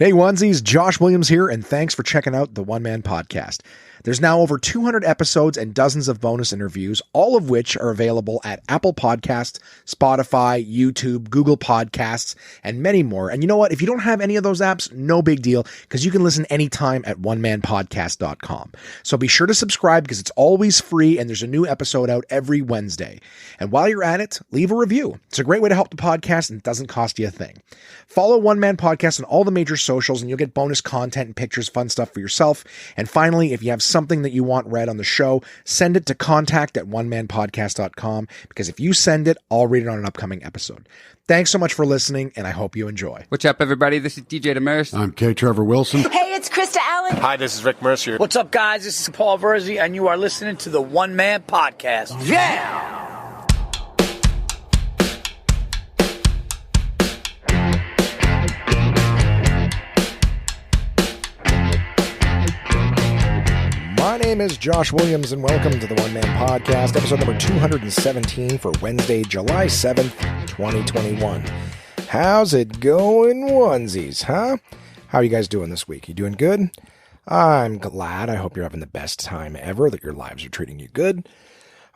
Hey onesies, Josh Williams here, and thanks for checking out the One Man Podcast. There's now over 200 episodes and dozens of bonus interviews, all of which are available at Apple Podcasts, Spotify, YouTube, Google Podcasts, and many more. And you know what? If you don't have any of those apps, no big deal, because you can listen anytime at onemanpodcast.com. So be sure to subscribe because it's always free and there's a new episode out every Wednesday. And while you're at it, leave a review. It's a great way to help the podcast and it doesn't cost you a thing. Follow One Man Podcast on all the major socials and you'll get bonus content and pictures, fun stuff for yourself. And finally, if you have something that you want read on the show, send it to contact@onemanpodcast.com, because if you send it, I'll read it on an upcoming episode. Thanks so much for listening, and I hope you enjoy. What's up, everybody? This is DJ Demers. I'm K. Trevor Wilson. Hey, it's Krista Allen. Hi, this is Rick Mercier. What's up, guys? This is Paul Verzi, and you are listening to the One Man Podcast. Yeah! My name is Josh Williams, and welcome to the One Man Podcast, episode number 217 for Wednesday, July 7th, 2021. How's it going, onesies, huh? How are you guys doing this week? You doing good? I'm glad. I hope you're having the best time ever, that your lives are treating you good.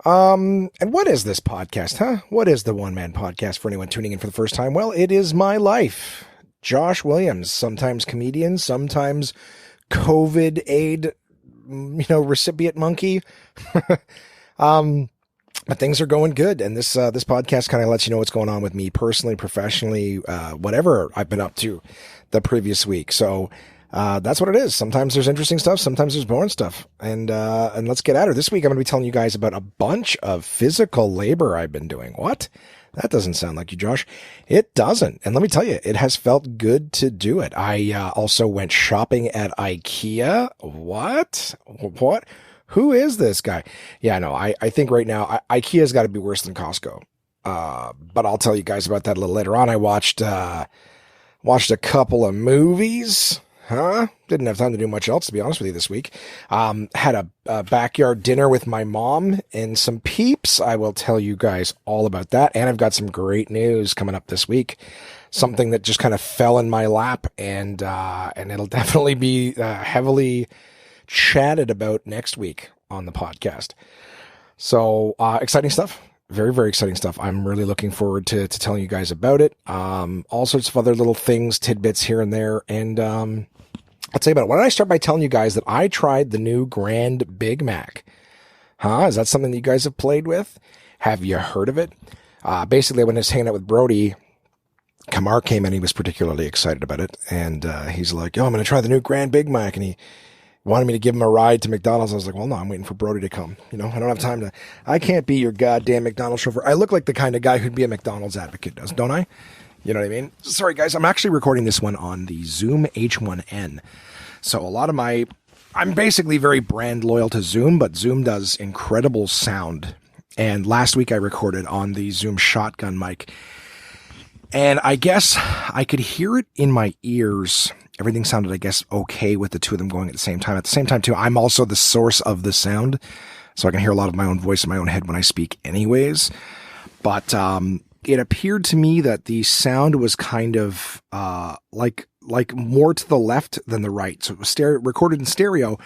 And what is this podcast, huh? What is the One Man Podcast for anyone tuning in for the first time? Well, it is my life. Josh Williams, sometimes comedian, sometimes COVID aid, recipient monkey. But things are going good. And this podcast kind of lets you know what's going on with me personally, professionally, whatever I've been up to the previous week. So, that's what it is. Sometimes there's interesting stuff. Sometimes there's boring stuff. And let's get at it. This week, I'm going to be telling you guys about a bunch of physical labor I've been doing. What? That doesn't sound like you, Josh. It doesn't. And let me tell you, it has felt good to do it. I also went shopping at Ikea. What? Who is this guy? Yeah, no, I think right now, Ikea's got to be worse than Costco. But I'll tell you guys about that a little later on. I watched a couple of movies. Didn't have time to do much else, to be honest with you, this week. Had a backyard dinner with my mom and some peeps. I will tell you guys all about that. And I've got some great news coming up this week. Something that just kind of fell in my lap, and it'll definitely be heavily chatted about next week on the podcast. So, exciting stuff. Very, very exciting stuff. I'm really looking forward to telling you guys about it. All sorts of other little things, tidbits here and there. And, I'll tell you about it. Why don't I start by telling you guys that I tried the new Grand Big Mac? Is that something that you guys have played with? Have you heard of it? Basically, when I was hanging out with Brody, Kamar came in. He was particularly excited about it. And, he's like, yo, I'm going to try the new Grand Big Mac. And he wanted me to give him a ride to McDonald's. I was like, well, no, I'm waiting for Brody to come. I don't have time I can't be your goddamn McDonald's chauffeur. I look like the kind of guy who'd be a McDonald's advocate, don't I? You know what I mean? Sorry, guys. I'm actually recording this one on the Zoom H1N. So a lot of I'm basically very brand loyal to Zoom, but Zoom does incredible sound. And last week I recorded on the Zoom shotgun mic. And I guess I could hear it in my ears. Everything sounded, I guess, okay with the two of them going at the same time. At the same time, too, I'm also the source of the sound. So I can hear a lot of my own voice in my own head when I speak anyways. But it appeared to me that the sound was kind of like more to the left than the right. So it was recorded in stereo,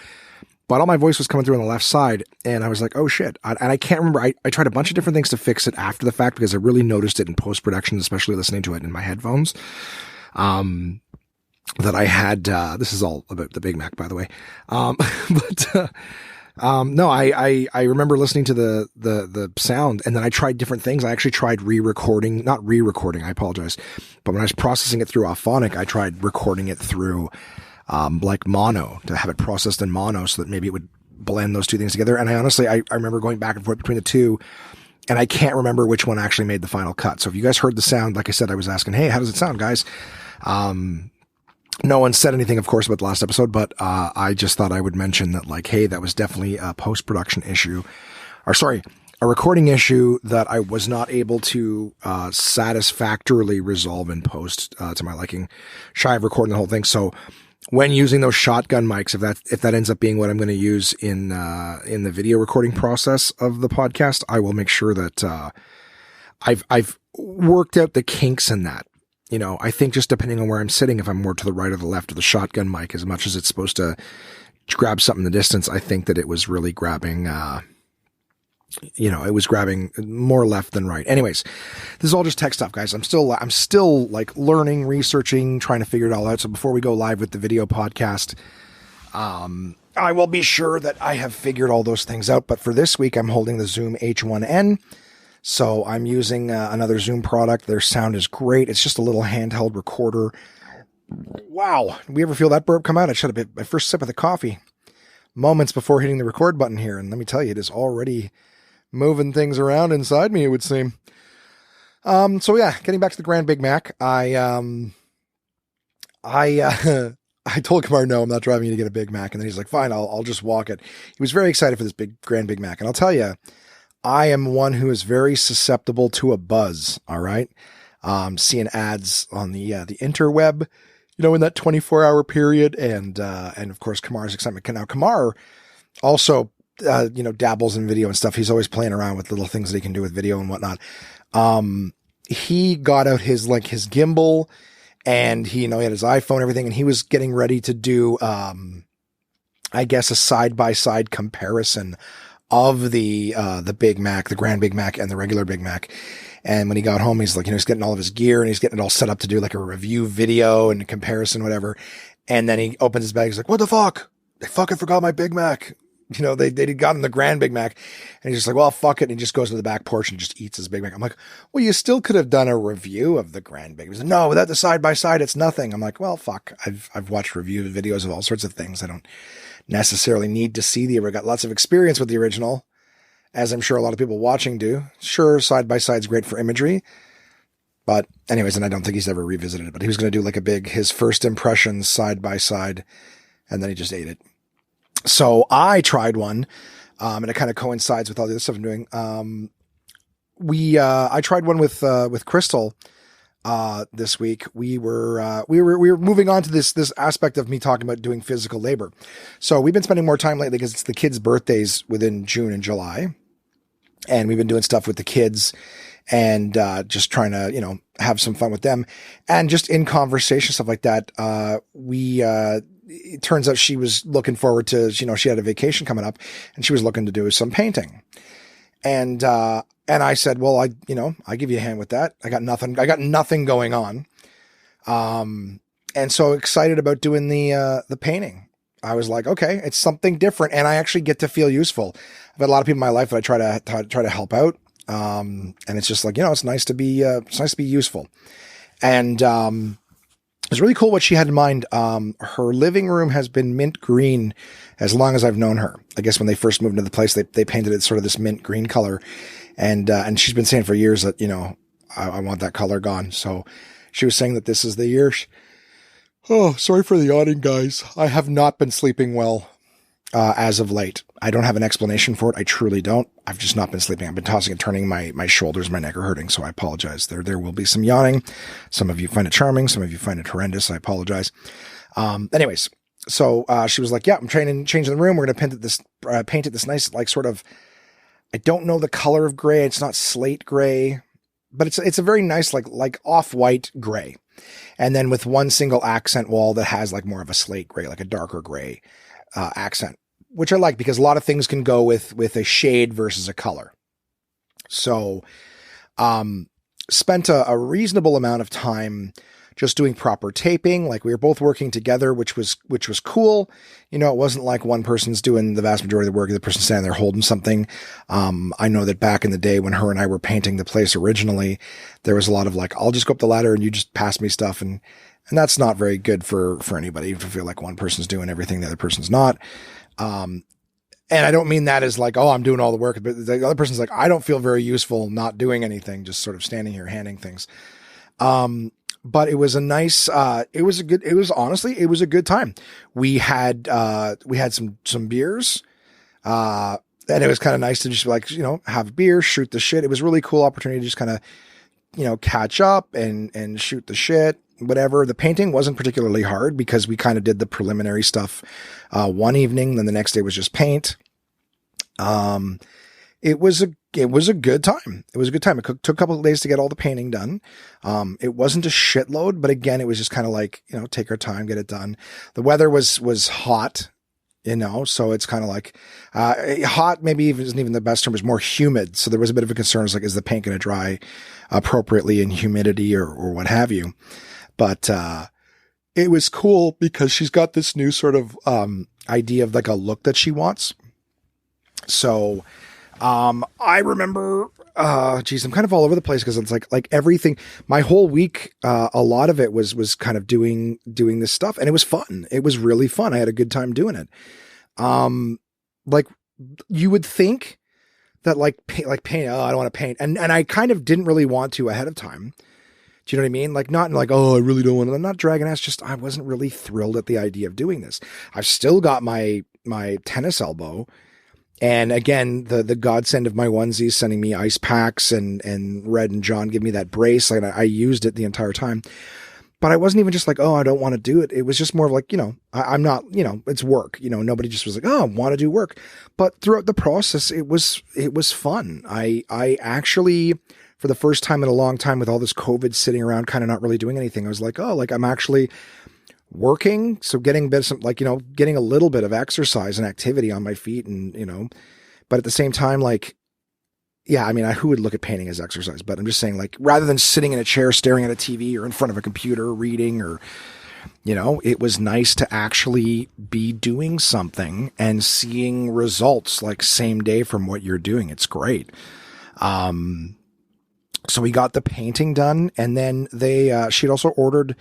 but all my voice was coming through on the left side. And I was like, oh shit. And I can't remember. I tried a bunch of different things to fix it after the fact because I really noticed it in post-production, especially listening to it in my headphones. That I had, this is all about the Big Mac, by the way. No, I remember listening to the sound, and then I tried different things. I actually tried not re-recording, I apologize. But when I was processing it through Auphonic, I tried recording it through, like mono, to have it processed in mono so that maybe it would blend those two things together. And I remember going back and forth between the two, and I can't remember which one actually made the final cut. So if you guys heard the sound, like I said, I was asking, hey, how does it sound, guys? No one said anything, of course, about the last episode, but I just thought I would mention that, like, hey, that was definitely a post-production issue. A recording issue that I was not able to satisfactorily resolve in post to my liking. Shy of recording the whole thing. So when using those shotgun mics, if that ends up being what I'm going to use in the video recording process of the podcast, I will make sure that I've worked out the kinks in that. I think just depending on where I'm sitting, if I'm more to the right or the left of the shotgun mic, as much as it's supposed to grab something in the distance, I think that it was really grabbing, it was grabbing more left than right. Anyways, this is all just tech stuff, guys. I'm still like learning, researching, trying to figure it all out. So before we go live with the video podcast, I will be sure that I have figured all those things out. But for this week, I'm holding the Zoom H1N. So I'm using another Zoom product. Their sound is great. It's just a little handheld recorder. Wow. Did we ever feel that burp come out? I should have been my first sip of the coffee moments before hitting the record button here. And let me tell you, it is already moving things around inside me, it would seem. So yeah, getting back to the Grand Big Mac. I told Kamar, no, I'm not driving you to get a Big Mac. And then he's like, fine, I'll just walk it. He was very excited for this Grand Big Mac. And I'll tell you, I am one who is very susceptible to a buzz. All right. Seeing ads on the interweb, in that 24-hour period. And of course, Kamar's excitement. Now, Kamar also, dabbles in video and stuff. He's always playing around with little things that he can do with video and whatnot. He got out his gimbal, and he had his iPhone, everything. And he was getting ready to do, I guess, a side-by-side comparison of the Big Mac, the Grand Big Mac, and the regular Big Mac. And when he got home, he's like, he's getting all of his gear and he's getting it all set up to do like a review video and a comparison, whatever. And then he opens his bag. He's like, what the fuck? They fucking forgot my Big Mac. They got him the Grand Big Mac. And he's just like, well, fuck it. And he just goes to the back porch and just eats his Big Mac. I'm like, well, you still could have done a review of the Grand Big Mac. He's like, no, without the side by side, it's nothing. I'm like, well, fuck. I've watched review videos of all sorts of things. I don't necessarily need to see I got lots of experience with the original, as I'm sure a lot of people watching do. Sure, side by side's great for imagery, but anyways, and I don't think he's ever revisited it. But he was going to do like his first impressions side by side, and then he just ate it. So I tried one, and it kind of coincides with all the other stuff I'm doing. I tried one with Crystal. This week we were moving on to this aspect of me talking about doing physical labor. So we've been spending more time lately because it's the kids' birthdays within June and July. And we've been doing stuff with the kids and, just trying to, have some fun with them. And just in conversation, stuff like that. It turns out she was looking forward to, she had a vacation coming up and she was looking to do some painting. And I said, well, I give you a hand with that. I got nothing going on. And so excited about doing the painting. I was like, okay, it's something different. And I actually get to feel useful. I've had a lot of people in my life that I try to help out. And it's just like, it's nice to be useful. And, it was really cool what she had in mind. Her living room has been mint green as long as I've known her. I guess when they first moved into the place, they painted it sort of this mint green color. And she's been saying for years that, I want that color gone. So she was saying that this is the year. Oh, sorry for the yawning, guys. I have not been sleeping well, as of late. I don't have an explanation for it. I truly don't. I've just not been sleeping. I've been tossing and turning. My shoulders, my neck are hurting. So I apologize. There will be some yawning. Some of you find it charming. Some of you find it horrendous. I apologize. Anyways, so, she was like, yeah, I'm changing the room. We're going to paint it this nice, like sort of, I don't know the color of gray. It's not slate gray, but it's a very nice, like off-white gray. And then with one single accent wall that has like more of a slate gray, like a darker gray, accent, which I like because a lot of things can go with a shade versus a color. So, spent a reasonable amount of time just doing proper taping. Like we were both working together, which was cool. It wasn't like one person's doing the vast majority of the work, the other person's standing there holding something. I know that back in the day when her and I were painting the place originally, there was a lot of like, I'll just go up the ladder and you just pass me stuff. And that's not very good for anybody to feel like one person's doing everything, the other person's not. And I don't mean that as like, oh, I'm doing all the work, but the other person's like, I don't feel very useful not doing anything, just sort of standing here handing things. But it was a nice, it was a good time. We had some beers, and it was kind of nice to just like, have a beer, shoot the shit. It was a really cool opportunity to just kind of, catch up and shoot the shit, whatever. The painting wasn't particularly hard because we kind of did the preliminary stuff, one evening. Then the next day was just paint. It was it was a good time. It was a good time. It took a couple of days to get all the painting done. It wasn't a shitload, but again, it was just kind of like, take our time, get it done. The weather was hot, so it's kind of like, hot maybe even isn't even the best term, it was more humid. So there was a bit of a concern. It's like, is the paint going to dry appropriately in humidity or what have you? But, it was cool because she's got this new sort of, idea of like a look that she wants. So, I remember, I'm kind of all over the place because it's like everything, my whole week, a lot of it was kind of doing this stuff, and it was fun. It was really fun. I had a good time doing it. Like you would think that paint, oh, I don't want to paint. And I kind of didn't really want to ahead of time. Do you know what I mean? Like not like, oh, I really don't want to, I'm not dragging ass. Just, I wasn't really thrilled at the idea of doing this. I've still got my tennis elbow. And again, the godsend of my onesies sending me ice packs and Red and John give me that brace. Like I used it the entire time, but I wasn't even just like, oh, I don't want to do it. It was just more of like, I'm not, it's work, nobody just was like, oh, I want to do work. But throughout the process, it was fun. I actually, for the first time in a long time with all this COVID sitting around, kind of not really doing anything, I was like, oh, like I'm actually working. So getting getting a little bit of exercise and activity on my feet and, but at the same time, like, yeah, I mean, who would look at painting as exercise, but I'm just saying like, rather than sitting in a chair, staring at a TV or in front of a computer, reading or, it was nice to actually be doing something and seeing results like same day from what you're doing. It's great. So we got the painting done, and then she'd also ordered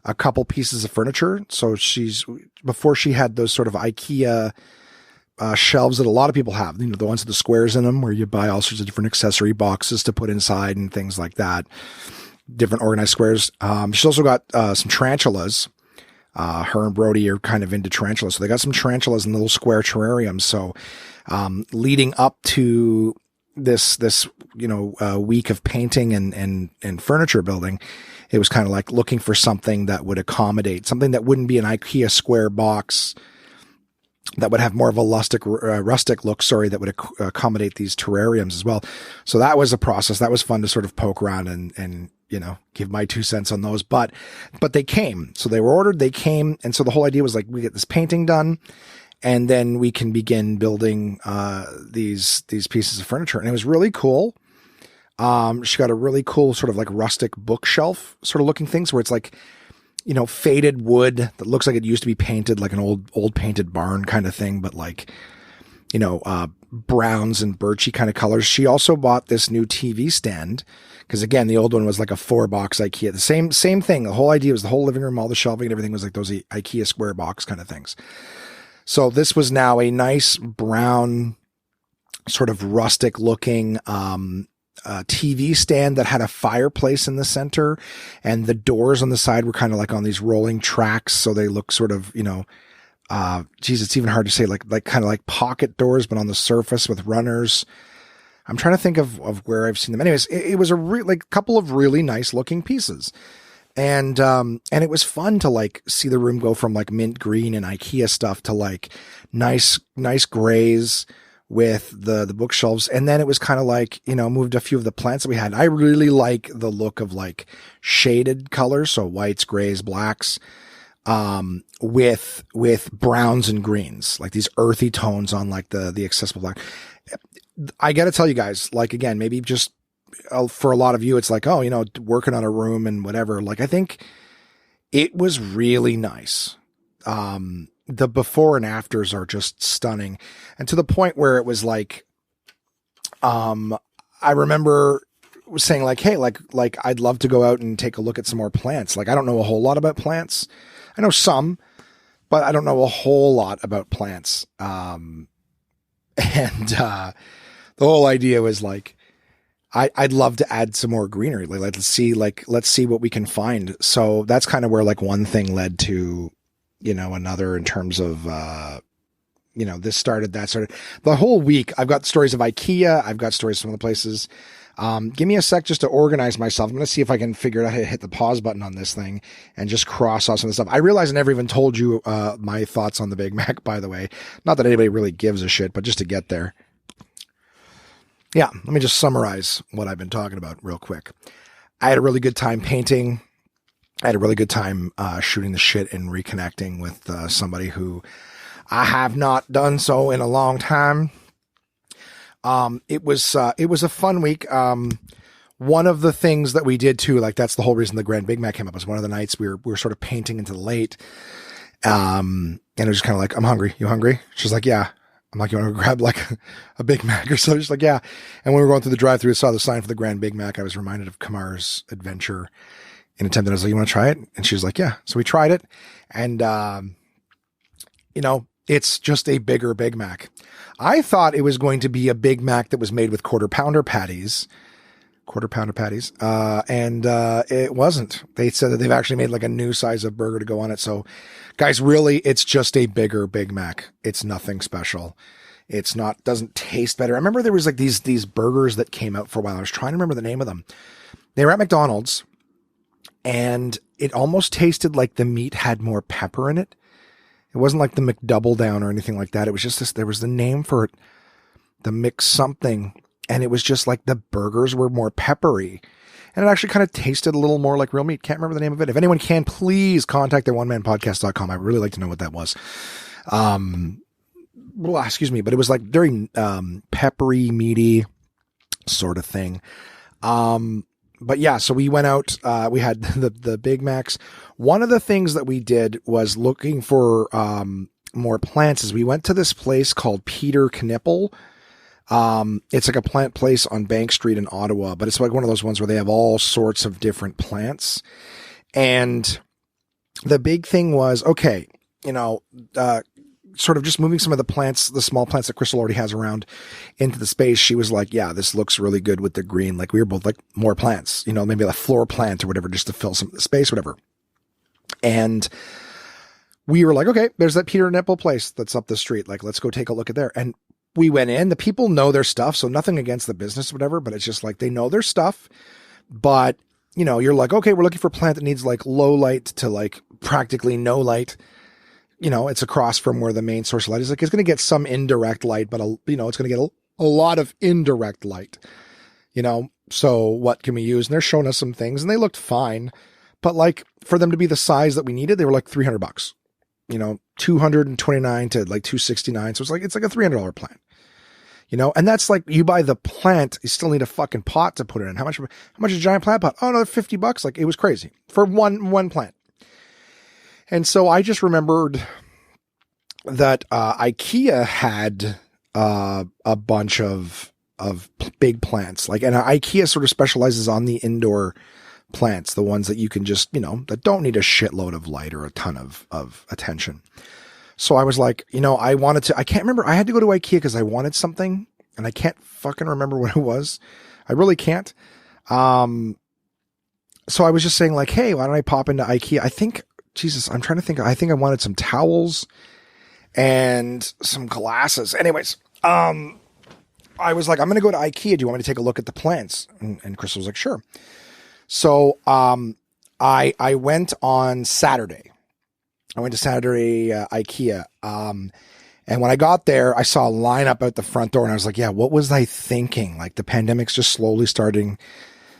a couple pieces of furniture. So before she had those sort of Ikea shelves that a lot of people have, the ones with the squares in them where you buy all sorts of different accessory boxes to put inside and things like that, different organized squares. She's also got some tarantulas. Her and Brody are kind of into tarantulas. So they got some tarantulas in little square terrariums. So leading up to this week of painting and furniture building, it was kind of like looking for something that would accommodate, something that wouldn't be an IKEA square box, that would have more of a rustic look, that would accommodate these terrariums as well. So that was a process. That was fun to sort of poke around and give my 2 cents on those. But they came. So they were ordered, they came. And so the whole idea was like, we get this painting done, and then we can begin building these pieces of furniture. And it was really cool. She got a really cool sort of like rustic bookshelf sort of looking things where it's like, faded wood that looks like it used to be painted, like an old painted barn kind of thing, but like, browns and birchy kind of colors. She also bought this new TV stand because again, the old one was like a 4-box IKEA. The same thing. The whole idea was the whole living room, all the shelving and everything was like those IKEA square box kind of things. So this was now a nice brown, sort of rustic looking, TV stand that had a fireplace in the center, and the doors on the side were kind of like on these rolling tracks. So they look sort of, it's even hard to say, like kind of like pocket doors, but on the surface with runners. I'm trying to think of where I've seen them. Anyways, it was a couple of really nice looking pieces. And it was fun to like see the room go from like mint green and IKEA stuff to like nice grays with the bookshelves. And then it was kind of like, moved a few of the plants that we had. I really like the look of like shaded colors. So whites, grays, blacks, with browns and greens, like these earthy tones on like the accessible black. I got to tell you guys, like, again, maybe just for a lot of you, it's like, oh, working on a room and whatever. Like, I think it was really nice. The before and afters are just stunning. And to the point where it was like, I remember saying like, hey, like I'd love to go out and take a look at some more plants. Like, I don't know a whole lot about plants. I know some, but I don't know a whole lot about plants. The whole idea was like, I'd love to add some more greenery. Let's see what we can find. So that's kind of where like one thing led to, another in terms of, this started, that started. The whole week, I've got stories of IKEA. I've got stories from other places. Give me a sec just to organize myself. I'm going to see if I can figure out how to hit the pause button on this thing and just cross off some of the stuff. I realize I never even told you, my thoughts on the Big Mac, by the way. Not that anybody really gives a shit, but just to get there. yeah, let me just summarize what I've been talking about real quick. I had a really good time painting. I had a really good time shooting the shit and reconnecting with somebody who I have not done so in a long time. It was a fun week. One of the things that we did too, like that's the whole reason the Grand Big Mac came up, was one of the nights we were sort of painting into the late. And it was just kind of like, I'm hungry. You hungry? She's like, yeah. I'm like, you want to grab like a Big Mac or so? She's like, yeah. And when we were going through the drive-thru, I saw the sign for the Grand Big Mac. I was reminded of Kamar's adventure in attempted. I was like, you want to try it? And she was like, yeah. So we tried it. And, it's just a bigger Big Mac. I thought it was going to be a Big Mac that was made with quarter pounder patties. And it wasn't. They said that they've actually made like a new size of burger to go on it. So guys, really, it's just a bigger Big Mac. It's nothing special. It's not, doesn't taste better. I remember there was like these burgers that came out for a while. I was trying to remember the name of them. They were at McDonald's and it almost tasted like the meat had more pepper in it. It wasn't like the McDouble Down or anything like that. It was just this, there was the name for it, the Mix something. And it was just like the burgers were more peppery. And it actually kind of tasted a little more like real meat. Can't remember the name of it. If anyone can, please contact their onemanpodcast.com. I'd really like to know what that was. Well, excuse me, but it was like very peppery, meaty sort of thing. But yeah, so we went out, we had the Big Macs. One of the things that we did was looking for more plants is we went to this place called Peter Knipple. It's like a plant place on Bank Street in Ottawa, but it's like one of those ones where they have all sorts of different plants. And the big thing was, okay, sort of just moving some of the plants, the small plants that Crystal already has around into the space. She was like, yeah, this looks really good with the green. Like we were both like more plants, maybe a floor plant or whatever, just to fill some of the space, whatever. And we were like, okay, there's that Peter Knipple place that's up the street. Like, let's go take a look at there. And we went in, the people know their stuff. So nothing against the business or whatever, but it's just like, they know their stuff, but you're like, okay, we're looking for a plant that needs like low light to like practically no light. It's across from where the main source of light is. Like, it's going to get some indirect light, but it's going to get a lot of indirect light, so what can we use? And they're showing us some things and they looked fine, but like for them to be the size that we needed, they were like $300, 229 to like 269. So it's like a $300 plant, and that's like, you buy the plant, you still need a fucking pot to put it in. How much is a giant plant pot? Oh, another $50. Like, it was crazy for one plant. And so I just remembered that Ikea had a bunch of big plants, like, and Ikea sort of specializes on the indoor plants, the ones that you can just, that don't need a shitload of light or a ton of attention. So I was like, I can't remember. I had to go to Ikea because I wanted something and I can't fucking remember what it was. I really can't. So I was just saying like, hey, why don't I pop into Ikea? I'm trying to think. I think I wanted some towels and some glasses. Anyways, I was like, I'm going to go to Ikea. Do you want me to take a look at the plants? And Crystal was like, sure. So, I went on Saturday. I went to Saturday, Ikea. And when I got there, I saw a line up out the front door and I was like, yeah, what was I thinking? Like, the pandemic's just slowly starting,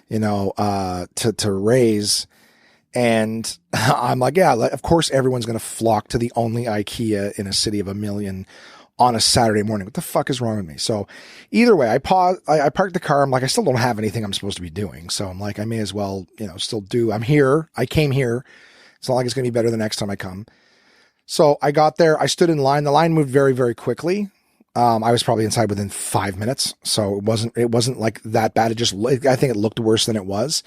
to raise. And I'm like, yeah, of course everyone's going to flock to the only Ikea in a city of 1 million on a Saturday morning. What the fuck is wrong with me? So either way, I parked the car. I'm like, I still don't have anything I'm supposed to be doing. So I'm like, I may as well, still do. I'm here. I came here. It's not like it's going to be better the next time I come. So I got there. I stood in line. The line moved very, very quickly. I was probably inside within 5 minutes. So it wasn't like that bad. I think it looked worse than it was.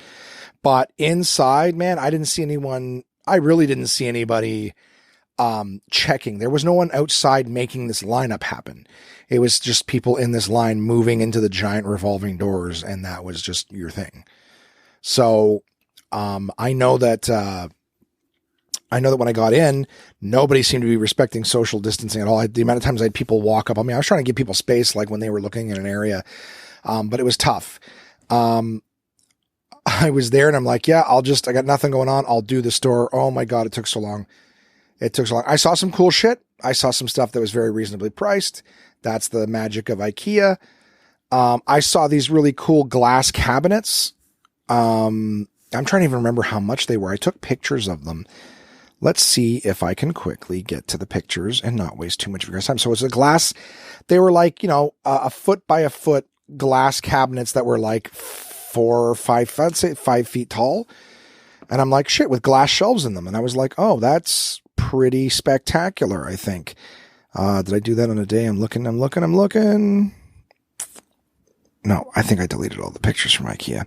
But inside, man, I didn't see anyone. I really didn't see anybody checking. There was no one outside making this lineup happen. It was just people in this line moving into the giant revolving doors, and that was just your thing. So I know that when I got in, nobody seemed to be respecting social distancing at all. The amount of times I had people walk up on me, I was trying to give people space, like when they were looking in an area, but it was tough. I was there and I'm like, yeah, I got nothing going on. I'll do the store. Oh my God, it took so long. I saw some cool shit. I saw some stuff that was very reasonably priced. That's the magic of Ikea. I saw these really cool glass cabinets. I'm trying to even remember how much they were. I took pictures of them. Let's see if I can quickly get to the pictures and not waste too much of your guys' time. So it's a glass. They were like, a foot by a foot glass cabinets that were like 4 or 5, I'd say 5 feet tall. And I'm like, shit, with glass shelves in them. And I was like, oh, that's pretty spectacular, I think. Did I do that on a day? I'm looking. No, I think I deleted all the pictures from Ikea.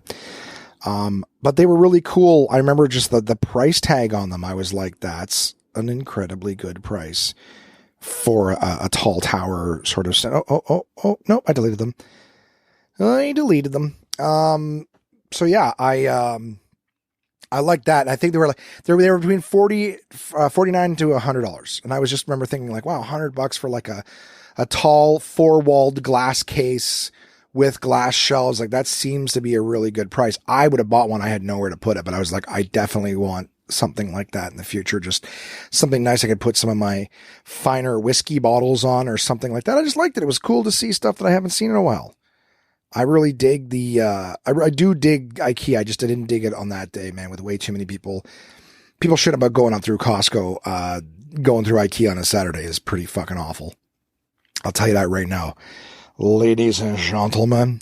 But they were really cool. I remember just the price tag on them. I was like, that's an incredibly good price for a tall tower sort of. Oh, no, I deleted them. So yeah, I like that. I think they were between $49 to $100. And I was just remember thinking like, wow, $100 for like a tall 4-walled glass case with glass shelves. Like that seems to be a really good price. I would have bought one. I had nowhere to put it, but I was like, I definitely want something like that in the future. Just something nice. I could put some of my finer whiskey bottles on or something like that. I just liked it. It was cool to see stuff that I haven't seen in a while. I really dig I do dig Ikea. I didn't dig it on that day, man, with way too many people. People shit about going up through Costco. Going through Ikea on a Saturday is pretty fucking awful. I'll tell you that right now. Ladies and gentlemen.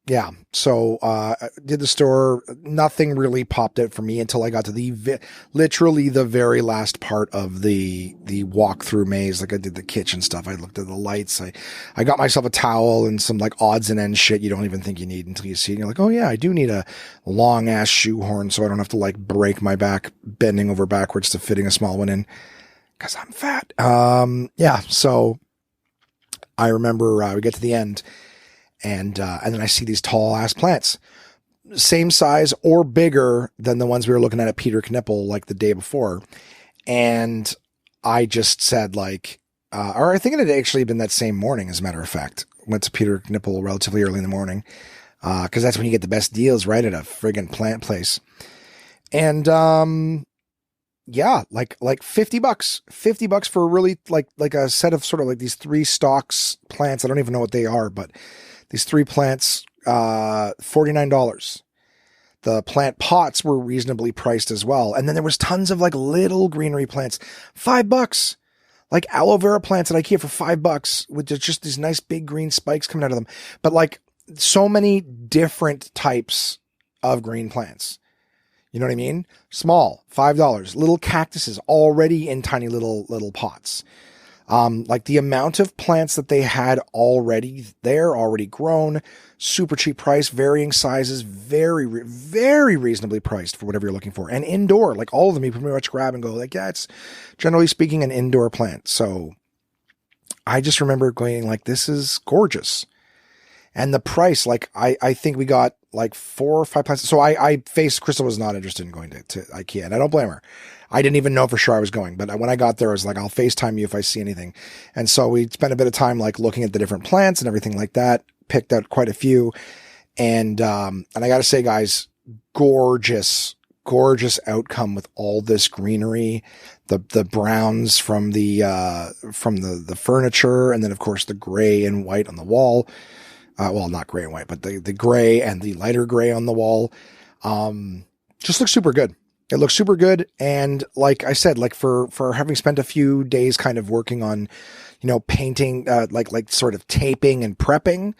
Yeah. So, did the store. Nothing really popped out for me until I got to literally the very last part of the walk-through maze. Like I did the kitchen stuff. I looked at the lights. I got myself a towel and some like odds and ends shit you don't even think you need until you see it. And you're like, oh yeah, I do need a long ass shoehorn so I don't have to like break my back bending over backwards to fitting a small one in. 'Cause I'm fat. Yeah. So I remember, we get to the end. And then I see these tall ass plants, same size or bigger than the ones we were looking at Peter Knippel like the day before. And I just said like, or I think it had actually been that same morning, as a matter of fact. Went to Peter Knippel relatively early in the morning. 'Cause that's when you get the best deals, right? At a friggin' plant place. And, yeah, like $50 for a really like a set of sort of like these 3 stalks plants. I don't even know what they are, but these 3 plants, $49. The plant pots were reasonably priced as well. And then there was tons of like little greenery plants, $5, like aloe vera plants at Ikea for $5 with just these nice big green spikes coming out of them. But like so many different types of green plants. You know what I mean? Small, $5, little cactuses already in tiny little pots. Like the amount of plants that they had already there, already grown, super cheap price, varying sizes, very, very reasonably priced for whatever you're looking for. And indoor, like all of them, you pretty much grab and go like, yeah, it's generally speaking an indoor plant. So I just remember going like, this is gorgeous. And the price, like I think we got like 4 or 5 plants. So I faced Crystal was not interested in going to Ikea, and I don't blame her. I didn't even know for sure I was going, but when I got there, I was like, I'll FaceTime you if I see anything. And so we spent a bit of time like looking at the different plants and everything like that, picked out quite a few. And I got to say, guys, gorgeous outcome with all this greenery, the browns from the furniture. And then of course the gray and white on the wall. Well, not gray and white, but the gray and the lighter gray on the wall. Just looks super good. It looks super good. And like I said, like for having spent a few days kind of working on, painting, like sort of taping and prepping,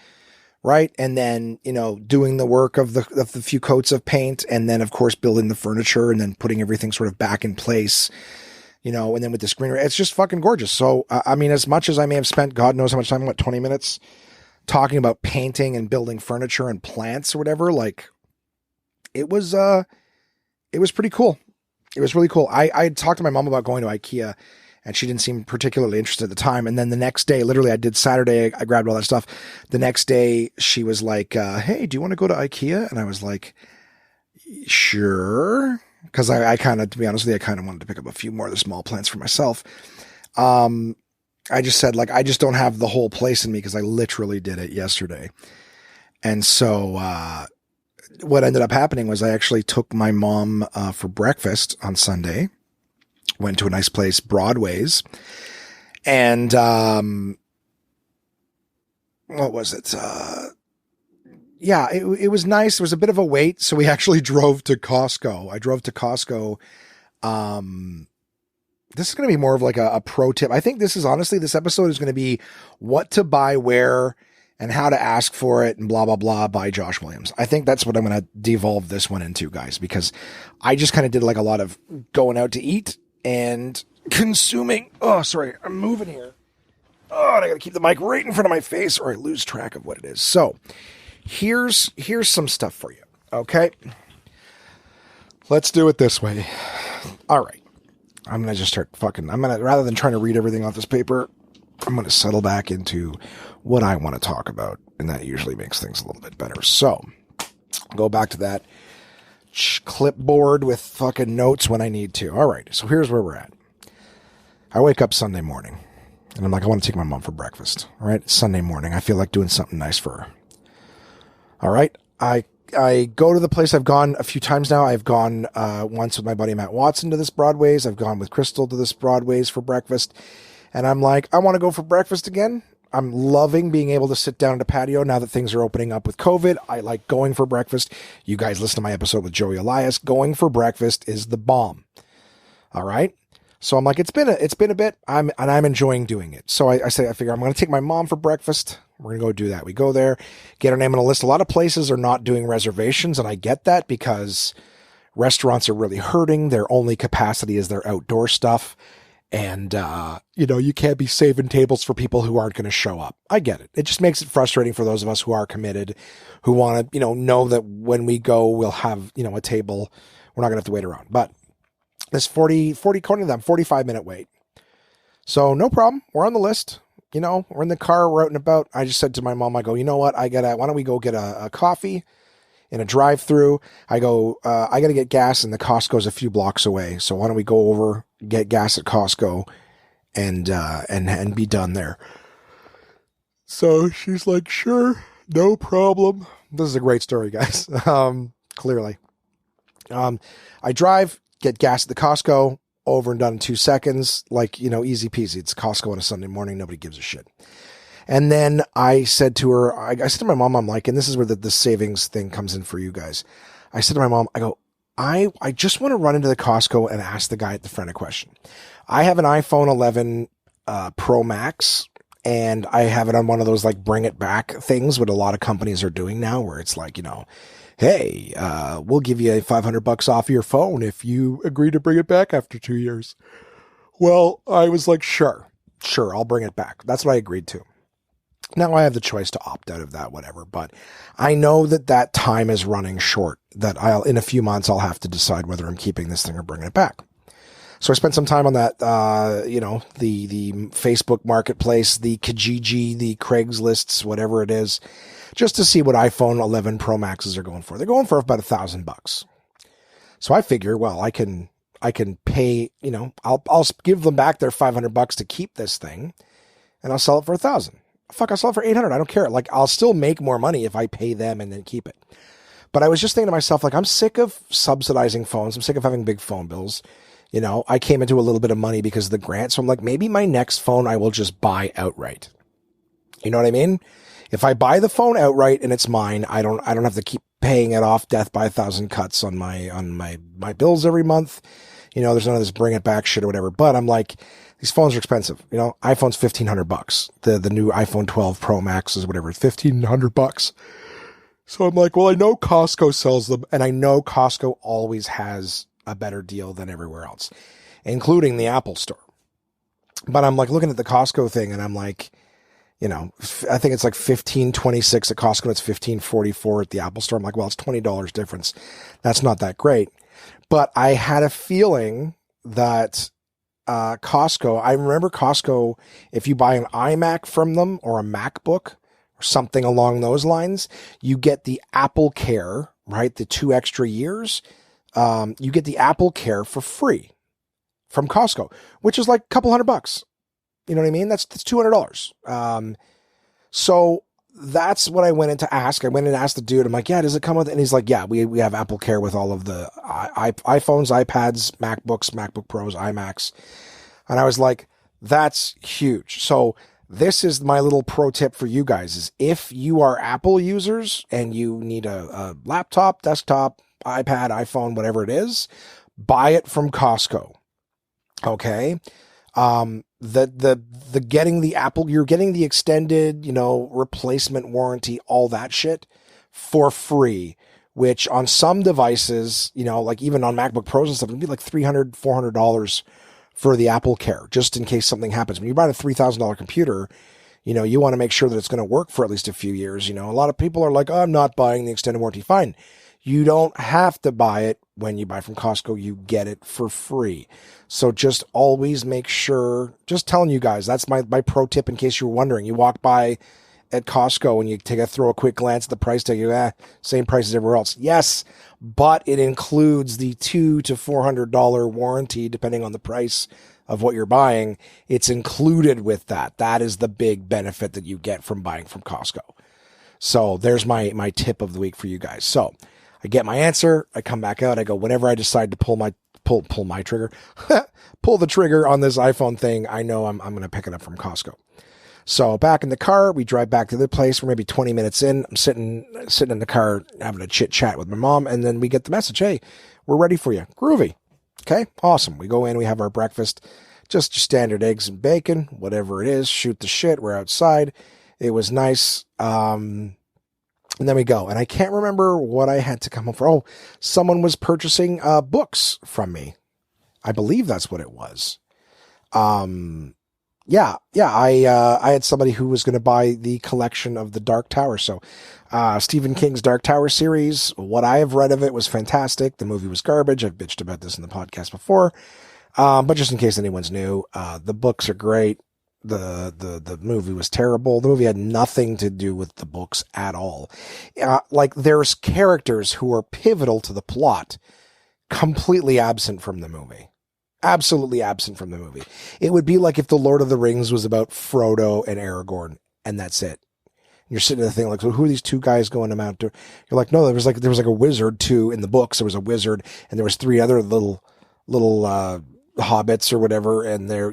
right? And then, doing the work of the few coats of paint, and then of course building the furniture and then putting everything sort of back in place, and then with this greenery, it's just fucking gorgeous. So, I mean, as much as I may have spent, God knows how much time, 20 minutes talking about painting and building furniture and plants or whatever, like it was pretty cool. It was really cool. I had talked to my mom about going to Ikea, and she didn't seem particularly interested at the time. And then the next day, literally I did Saturday, I grabbed all that stuff. The next day she was like, hey, do you want to go to Ikea? And I was like, sure. Cause I kind of, to be honest with you, I kind of wanted to pick up a few more of the small plants for myself. I just said, like, I just don't have the whole place in me because I literally did it yesterday. And so what ended up happening was I actually took my mom for breakfast on Sunday, went to a nice place, Broadway's. And what was it? Yeah, it was nice. There was a bit of a wait. So we actually drove to Costco. I drove to Costco. This is going to be more of like a pro tip. I think this episode is going to be what to buy where and how to ask for it and blah, blah, blah by Josh Williams. I think that's what I'm going to devolve this one into, guys, because I just kind of did like a lot of going out to eat and consuming. Oh, sorry. I'm moving here. Oh, and I got to keep the mic right in front of my face or I lose track of what it is. So here's some stuff for you. Okay. Let's do it this way. All right. I'm going to just start rather than trying to read everything off this paper, I'm going to settle back into what I want to talk about. And that usually makes things a little bit better. So go back to that clipboard with fucking notes when I need to. All right. So here's where we're at. I wake up Sunday morning and I'm like, I want to take my mom for breakfast. All right. It's Sunday morning. I feel like doing something nice for her. All right. I go to the place I've gone a few times now. I've gone once with my buddy Matt Watson to this Broadway's. I've gone with Crystal to this Broadway's for breakfast. And I'm like, I want to go for breakfast again. I'm loving being able to sit down at a patio now that things are opening up with COVID. I like going for breakfast. You guys listen to my episode with Joey Elias. Going for breakfast is the bomb. All right. So I'm like, it's been a bit. I'm enjoying doing it. So I figure I'm going to take my mom for breakfast. We're going to go do that. We go there, get our name on a list. A lot of places are not doing reservations, and I get that because restaurants are really hurting. Their only capacity is their outdoor stuff. And, you can't be saving tables for people who aren't going to show up. I get it. It just makes it frustrating for those of us who are committed, who want to, know that when we go, we'll have, a table. We're not going to have to wait around. But this 45-minute wait. So no problem. We're on the list. We're in the car, we're out and about. I just said to my mom, I go, you know what? why don't we go get a coffee in a drive-through? I go, I got to get gas and the Costco's a few blocks away. So why don't we go over, get gas at Costco and be done there? So she's like, sure, no problem. This is a great story, guys. Clearly. I drive, get gas at the Costco, over and done in 2 seconds, easy peasy. It's Costco on a Sunday morning. Nobody gives a shit. And then I said to her, I said to my mom, I'm like, and this is where the savings thing comes in for you guys. I said to my mom, I go, I just want to run into the Costco and ask the guy at the front a question. I have an iPhone 11 Pro Max, and I have it on one of those bring it back things, what a lot of companies are doing now, where it's hey, we'll give you $500 off your phone if you agree to bring it back after 2 years. Well, I was like, sure, I'll bring it back. That's what I agreed to. Now I have the choice to opt out of that, whatever, but I know that time is running short, that in a few months, I'll have to decide whether I'm keeping this thing or bringing it back. So I spent some time on that, the Facebook marketplace, the Kijiji, the Craigslists, whatever it is, just to see what iPhone 11 Pro Maxes are going for. They're going for about $1,000. So I figure, well, I can pay, I'll give them back their $500 to keep this thing, and I'll sell it for $1,000. Fuck, I'll sell it for $800. I don't care. I'll still make more money if I pay them and then keep it. But I was just thinking to myself, I'm sick of subsidizing phones. I'm sick of having big phone bills. I came into a little bit of money because of the grant. So I'm like, maybe my next phone I will just buy outright. You know what I mean? If I buy the phone outright and it's mine, I don't have to keep paying it off death by 1,000 cuts on my bills every month. There's none of this bring it back shit or whatever. But I'm like, these phones are expensive. iPhone's $1,500. The new iPhone 12 Pro Max is whatever, $1,500. So I'm like, well, I know Costco sells them, and I know Costco always has a better deal than everywhere else, including the Apple store. But I'm looking at the Costco thing, and I'm like, I think it's $15.26 at Costco. It's $15.44 at the Apple store. I'm like, well, it's $20 difference. That's not that great. But I had a feeling that Costco, I remember Costco, if you buy an iMac from them or a MacBook or something along those lines, you get the Apple Care, right? The 2 extra years. You get the Apple Care for free from Costco, which is a couple $100. You know what I mean? That's $200. So that's what I went in to ask. I went in and asked the dude, I'm like, yeah, does it come with it? And he's like, yeah, we have Apple Care with all of the iPhones, iPads, MacBooks, MacBook Pros, iMacs. And I was like, that's huge. So this is my little pro tip for you guys is if you are Apple users and you need a laptop, desktop, iPad, iPhone, whatever it is, buy it from Costco. Okay. The getting the Apple, you're getting the extended, replacement warranty, all that shit for free, which on some devices, like even on MacBook Pros and stuff, it'd be like $300, $400 for the Apple Care, just in case something happens. When you buy a $3,000 computer, you want to make sure that it's going to work for at least a few years. A lot of people are like, oh, I'm not buying the extended warranty. Fine. You don't have to buy it when you buy from Costco. You get it for free. So just always make sure, just telling you guys, that's my pro tip in case you were wondering. You walk by at Costco and you throw a quick glance at the price tag, same price as everywhere else. Yes, but it includes the $200 to $400 warranty, depending on the price of what you're buying. It's included with that. That is the big benefit that you get from buying from Costco. So there's my tip of the week for you guys. So I get my answer. I come back out. I go, whenever I decide to pull my trigger, pull the trigger on this iPhone thing, I know I'm going to pick it up from Costco. So back in the car, we drive back to the place. We're maybe 20 minutes in. I'm sitting in the car having a chit chat with my mom. And then we get the message. Hey, we're ready for you. Groovy. Okay. Awesome. We go in, we have our breakfast, just standard eggs and bacon, whatever it is, shoot the shit. We're outside. It was nice. And then we go, and I can't remember what I had to come home for. Oh, someone was purchasing books from me. I believe that's what it was. Yeah. I had somebody who was going to buy the collection of the Dark Tower. So, Stephen King's Dark Tower series, what I have read of it was fantastic. The movie was garbage. I've bitched about this in the podcast before. But just in case anyone's new, the books are great. The movie was terrible. The movie had nothing to do with the books at all. There's characters who are pivotal to the plot, completely absent from the movie. Absolutely absent from the movie. It would be like if The Lord of the Rings was about Frodo and Aragorn, and that's it. You're sitting in the thing like, so who are these two guys going to mount to? You're like, no, there was like a wizard too in the books. There was a wizard, and there was three other little hobbits or whatever, and there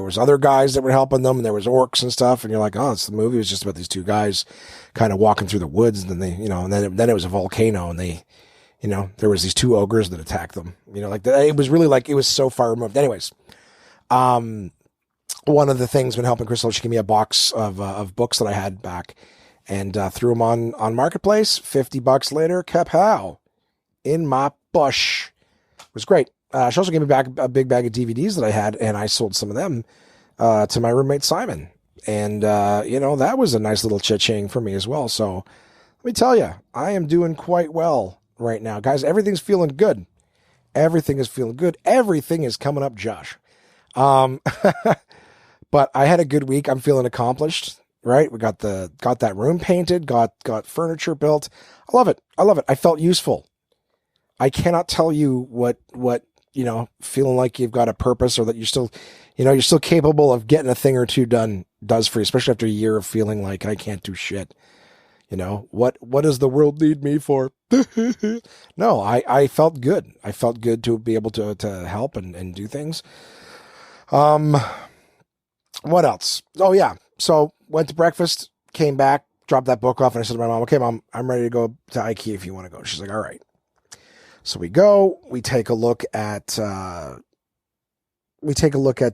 was other guys that were helping them, and there was orcs and stuff, and you're like, oh, the movie was just about these two guys kind of walking through the woods, and then and then it was a volcano, and there was these two ogres that attacked them. It was really it was so far removed. Anyways, one of the things when helping Crystal, she gave me a box of books that I had back, and threw them on Marketplace. $50 later, kapow, in my bush. It was great. She also gave me back a big bag of DVDs that I had, and I sold some of them to my roommate Simon. And that was a nice little cha-ching for me as well. So let me tell you, I am doing quite well right now, guys. Everything's feeling good. Everything is feeling good. Everything is coming up, Josh. But I had a good week. I'm feeling accomplished, right? We got that room painted, got furniture built. I love it. I felt useful. I cannot tell you what feeling like you've got a purpose, or that you're still capable of getting a thing or two done does for you, especially after a year of feeling like I can't do shit. What does the world need me for? No, I felt good. I felt good to be able to help and do things. What else? Oh yeah. So went to breakfast, came back, dropped that book off, and I said to my mom, okay, Mom, I'm ready to go to Ikea if you want to go. She's like, all right. So we go, we take a look at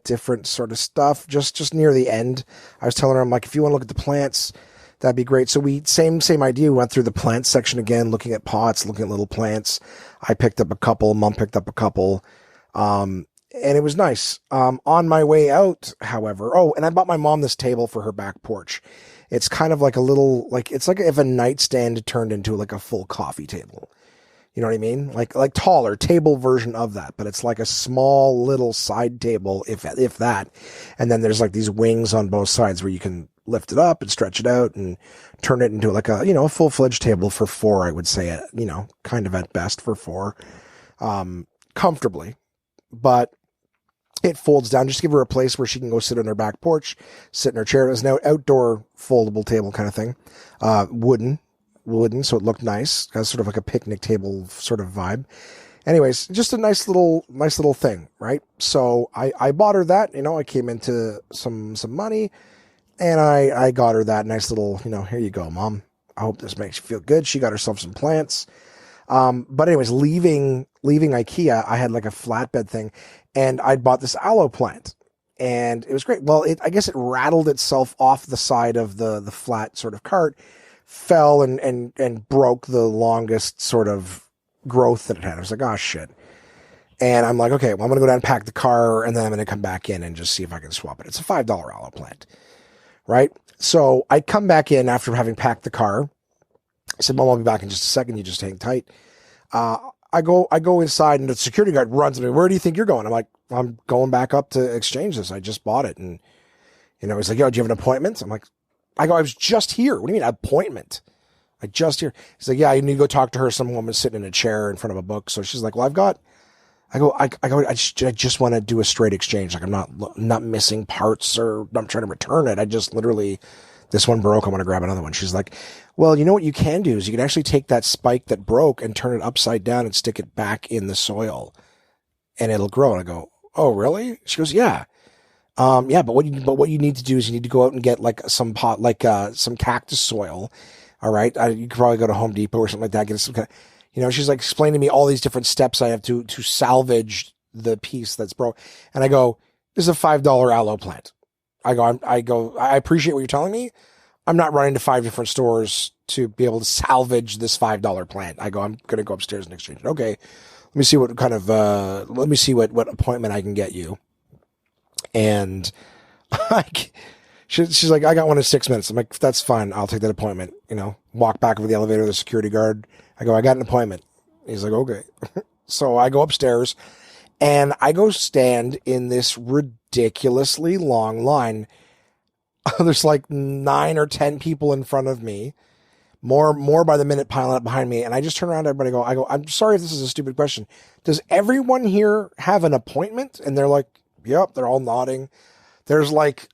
different sort of stuff just near the end. I was telling her, I'm like, if you want to look at the plants, that'd be great. So we, same idea. We went through the plant section again, looking at pots, looking at little plants. I picked up a couple, Mom picked up a couple. And it was nice. On my way out, however, and I bought my mom this table for her back porch. It's kind of like it's like if a nightstand turned into like a full coffee table. You know what I mean? Like taller table version of that, but it's like a small little side table, if that. And then there's like these wings on both sides where you can lift it up and stretch it out and turn it into like a full-fledged table for four, I would say, kind of at best for four, comfortably. But it folds down. Just give her a place where she can go sit on her back porch, sit in her chair. It's an outdoor foldable table kind of thing. Wooden, so it looked nice. Has sort of like a picnic table sort of vibe. Anyways, just a nice little thing, right? So I bought her that, I came into some money, and I got her that nice little, here you go, Mom. I hope this makes you feel good. She got herself some plants. But anyways, leaving Ikea, I had like a flatbed thing, and I'd bought this aloe plant, and it was great. Well, I guess it rattled itself off the side of the flat sort of cart, fell and broke the longest sort of growth that it had. I was like, oh shit. And I'm like, okay, well, I'm going to go down and pack the car, and then I'm going to come back in and just see if I can swap it. It's a $5 aloe plant, right? So I come back in after having packed the car. I said, Mom, I'll be back in just a second. You just hang tight. I go inside, and the security guard runs to me. Where do you think you're going? I'm like, I'm going back up to exchange this. I just bought it. And, he's like, yo, do you have an appointment? I'm like, I was just here. What do you mean appointment? I just here. He's like, yeah, you need to go talk to her. Some woman sitting in a chair in front of a book. So she's like, well, I just want to do a straight exchange. Like, I'm not missing parts, or I'm trying to return it. I just literally, this one broke. I want to grab another one. She's like, well, you know what you can do is you can actually take that spike that broke and turn it upside down and stick it back in the soil, and it'll grow. And I go, oh, really? She goes, yeah. Yeah, but what you need to do is you need to go out and get like some some cactus soil. All right. You could probably go to Home Depot or something like that. Get some kind of, she's like explaining to me all these different steps I have to salvage the piece that's broke. And I go, this is a $5 aloe plant. I go, I appreciate what you're telling me. I'm not running to 5 different stores to be able to salvage this $5 plant. I go, I'm going to go upstairs and exchange it. Okay. Let me see what kind of, what appointment I can get you. And she's like, I got one in 6 minutes. I'm like, that's fine. I'll take that appointment. Walk back over the elevator, the security guard. I go, I got an appointment. He's like, okay. So I go upstairs, and I go stand in this ridiculously long line. There's like 9 or 10 people in front of me, more by the minute piling up behind me. And I just turn around to everybody and I go, I'm sorry if this is a stupid question. Does everyone here have an appointment? And they're like, yep, they're all nodding. There's like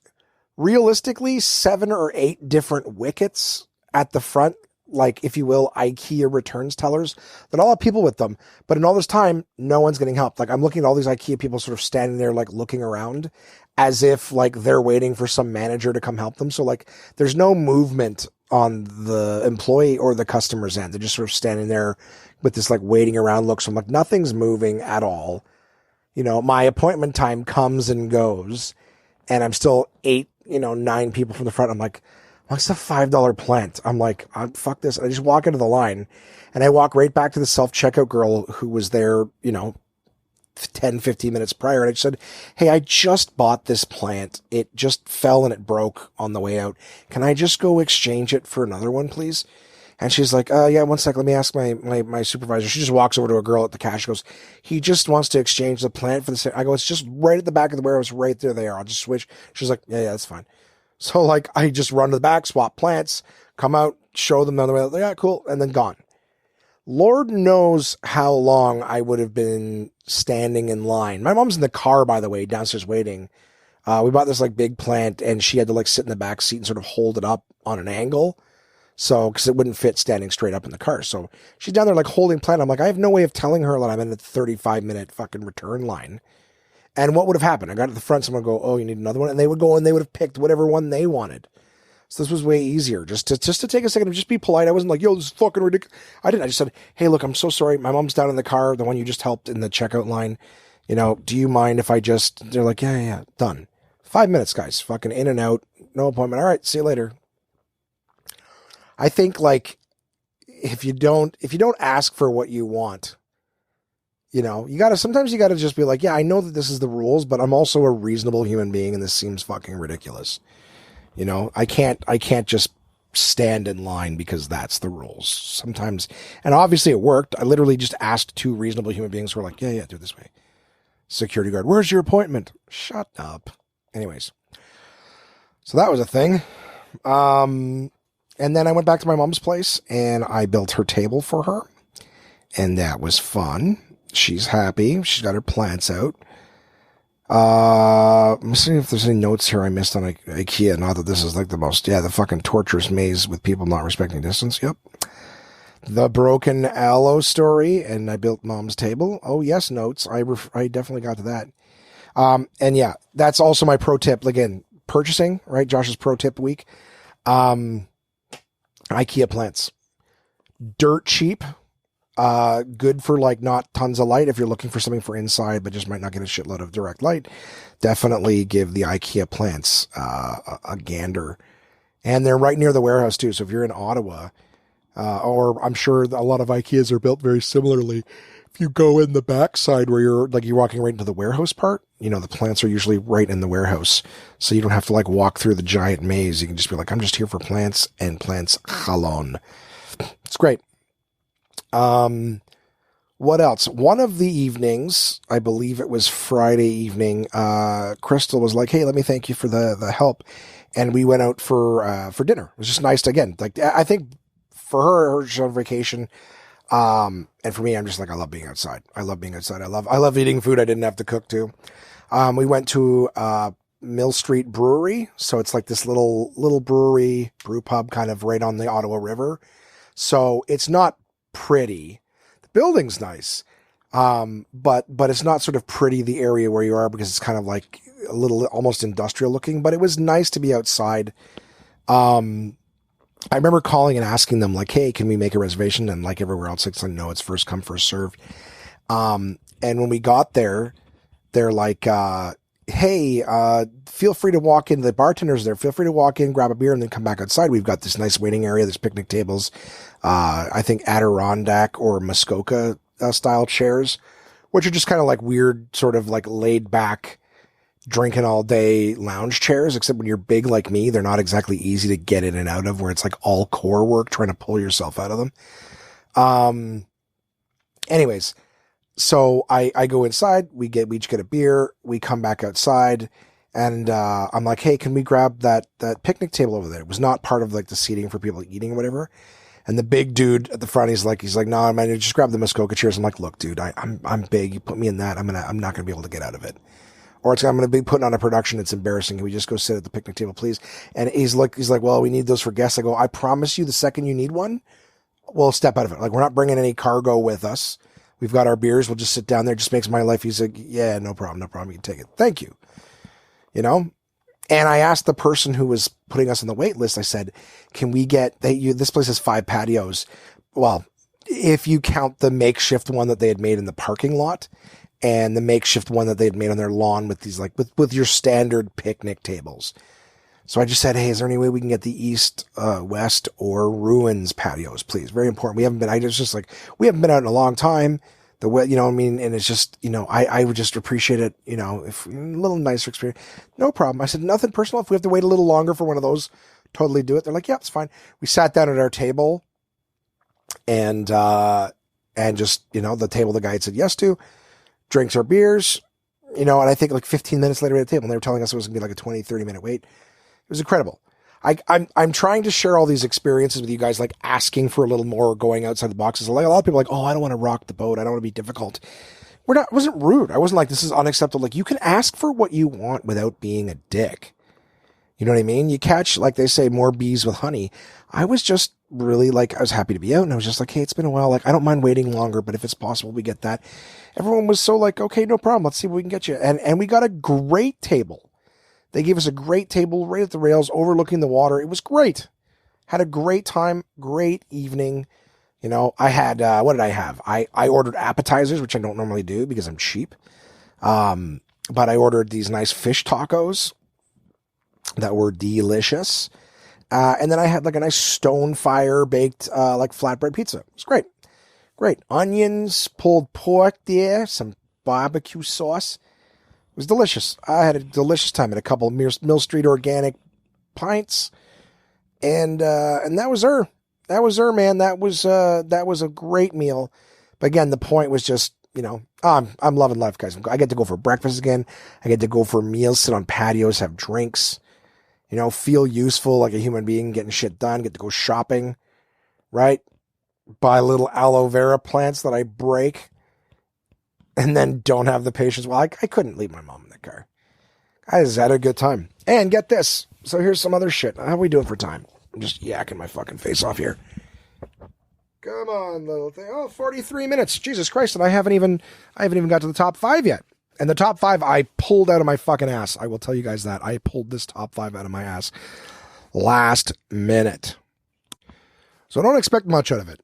realistically 7 or 8 different wickets at the front, like, if you will, IKEA returns tellers that all have people with them. But in all this time, no one's getting help. Like, I'm looking at all these IKEA people sort of standing there, like looking around as if like they're waiting for some manager to come help them. So like there's no movement on the employee or the customer's end. They're just sort of standing there with this like waiting around look. So I'm like, nothing's moving at all. My appointment time comes and goes, and I'm still 9 people from the front. I'm like, what's the $5 plant? I'm like, fuck this. And I just walk into the line, and I walk right back to the self-checkout girl who was there, 10, 15 minutes prior. And I just said, hey, I just bought this plant. It just fell and it broke on the way out. Can I just go exchange it for another one, please? And she's like, yeah, one sec. Let me ask my supervisor. She just walks over to a girl at the cash. She goes, he just wants to exchange the plant for the same. I go, it's just right at the back of the warehouse. Right there they are. I'll just switch. She's like, yeah, that's fine. So like, I just run to the back, swap plants, come out, show them the way. Yeah, cool. And then gone. Lord knows how long I would have been standing in line. My mom's in the car, by the way, downstairs waiting. We bought this like big plant, and she had to like sit in the back seat and sort of hold it up on an angle. So, cause it wouldn't fit standing straight up in the car. So she's down there like holding plant. I'm like, I have no way of telling her that I'm in a 35-minute fucking return line. And what would have happened? I got to the front, someone would go, oh, you need another one? And they would go and they would have picked whatever one they wanted. So this was way easier. Just to take a second and just be polite. I wasn't like, yo, this is fucking ridiculous. I didn't. I just said, hey, look, I'm so sorry. My mom's down in the car, the one you just helped in the checkout line. Do you mind if I just, they're like, yeah, done. 5 minutes, guys. Fucking in and out. No appointment. All right, see you later. I think like if you don't ask for what you want, sometimes you gotta just be like, yeah, I know that this is the rules, but I'm also a reasonable human being, and this seems fucking ridiculous. I can't just stand in line because that's the rules sometimes. And obviously it worked. I literally just asked 2 reasonable human beings who were like, yeah, do it this way. Security guard, where's your appointment? Shut up. Anyways. So that was a thing. And then I went back to my mom's place, and I built her table for her, and that was fun. She's happy. She's got her plants out. I'm seeing if there's any notes here I missed on Ikea. Not that this is like the fucking torturous maze with people not respecting distance. Yep. The broken aloe story, and I built mom's table. Oh yes, notes. I definitely got to that. And yeah, that's also my pro tip. Again, purchasing, right? Josh's pro tip week. Ikea plants. Dirt cheap. Good for like not tons of light. If you're looking for something for inside, but just might not get a shitload of direct light, definitely give the IKEA plants, a gander. And they're right near the warehouse too. So if you're in Ottawa, or I'm sure a lot of IKEAs are built very similarly. If you go in the backside where you're walking right into the warehouse part, the plants are usually right in the warehouse. So you don't have to like walk through the giant maze. You can just be like, I'm just here for plants and plants alone. It's great. What else? One of the evenings, I believe it was Friday evening, Crystal was like, hey, let me thank you for the help. And we went out for dinner. It was just nice to, again, like, I think for her, she's on vacation. And for me, I'm just like, I love being outside. I love being outside. I love eating food I didn't have to cook too. We went to, Mill Street Brewery. So it's like this little brewery, brew pub kind of right on the Ottawa River. So it's not pretty. The building's nice. But it's not sort of pretty, the area where you are, because it's kind of like a little almost industrial looking, but it was nice to be outside. I remember calling and asking them like, hey, can we make a reservation? And like everywhere else, it's like, no, it's first come, first served. And when we got there, they're like, hey, feel free to walk in. The bartender's there. Feel free to walk in, grab a beer, and then come back outside. We've got this nice waiting area. There's picnic tables. I think Adirondack or Muskoka style chairs, which are just kind of like weird, sort of like laid back, drinking all day lounge chairs, except when you're big like me, they're not exactly easy to get in and out of, where it's like all core work trying to pull yourself out of them. Anyways, so I go inside, we each get a beer, we come back outside, and I'm like, hey, can we grab that picnic table over there? It was not part of like the seating for people eating or whatever. And the big dude at the front, he's like, no, man, just grab the Muskoka chairs. I'm like, look, dude, I'm big. You put me in that, I'm not gonna be able to get out of it. Or I'm going to be putting on a production. It's embarrassing. Can we just go sit at the picnic table, please? And he's like, well, we need those for guests. I go, I promise you, the second you need one, we'll step out of it. Like, we're not bringing any cargo with us. We've got our beers. We'll just sit down there. It just makes my life easy. Like, yeah, no problem. You can take it. Thank you. And I asked the person who was putting us on the wait list, I said, can we get, this place has 5 patios. Well, if you count the makeshift one that they had made in the parking lot, and the makeshift one that they had made on their lawn with these, like, with your standard picnic tables. So I just said, hey, is there any way we can get the east, west, or ruins patios, please? Very important. We haven't been out in a long time. And it's just, I would just appreciate it, if a little nicer experience. No problem. I said, nothing personal. If we have to wait a little longer for one of those, totally do it. They're like, yeah, it's fine. We sat down at our table and just, the table the guy had said yes to. Drinks our beers, and I think like 15 minutes later at the table, and they were telling us it was gonna be like a 20, 30-minute wait. It was incredible. I'm trying to share all these experiences with you guys, like asking for a little more, going outside the boxes. Like a lot of people are like, oh, I don't want to rock the boat. I don't want to be difficult. It wasn't rude. I wasn't like, this is unacceptable. Like, you can ask for what you want without being a dick. You know what I mean? You catch, like they say, more bees with honey. I was just really like, I was happy to be out, and I was just like, hey, it's been a while. Like, I don't mind waiting longer, but if it's possible, we get that. Everyone was so like, okay, no problem. Let's see what we can get you. And we got a great table. They gave us a great table right at the rails overlooking the water. It was great. Had a great time, great evening. I had, what did I have? I ordered appetizers, which I don't normally do because I'm cheap. But I ordered these nice fish tacos that were delicious. And then I had like a nice stone fire baked, like flatbread pizza. It was great. Great. Onions, pulled pork there, some barbecue sauce. It was delicious. I had a delicious time at a couple of Mill Street organic pints. And that was her. That was her, man. That was a great meal. But again, the point was just, I'm loving life, guys. I get to go for breakfast again. I get to go for meals, sit on patios, have drinks, feel useful like a human being, getting shit done, get to go shopping, right? Buy little aloe vera plants that I break and then don't have the patience. Well, I couldn't leave my mom in the car. I just had a good time. And get this. So here's some other shit. How are we doing for time? I'm just yakking my fucking face off here. Come on, little thing. Oh, 43 minutes. Jesus Christ. And I haven't even got to the top 5 yet. And the top 5 I pulled out of my fucking ass. I will tell you guys that. I pulled this top 5 out of my ass last minute. So don't expect much out of it.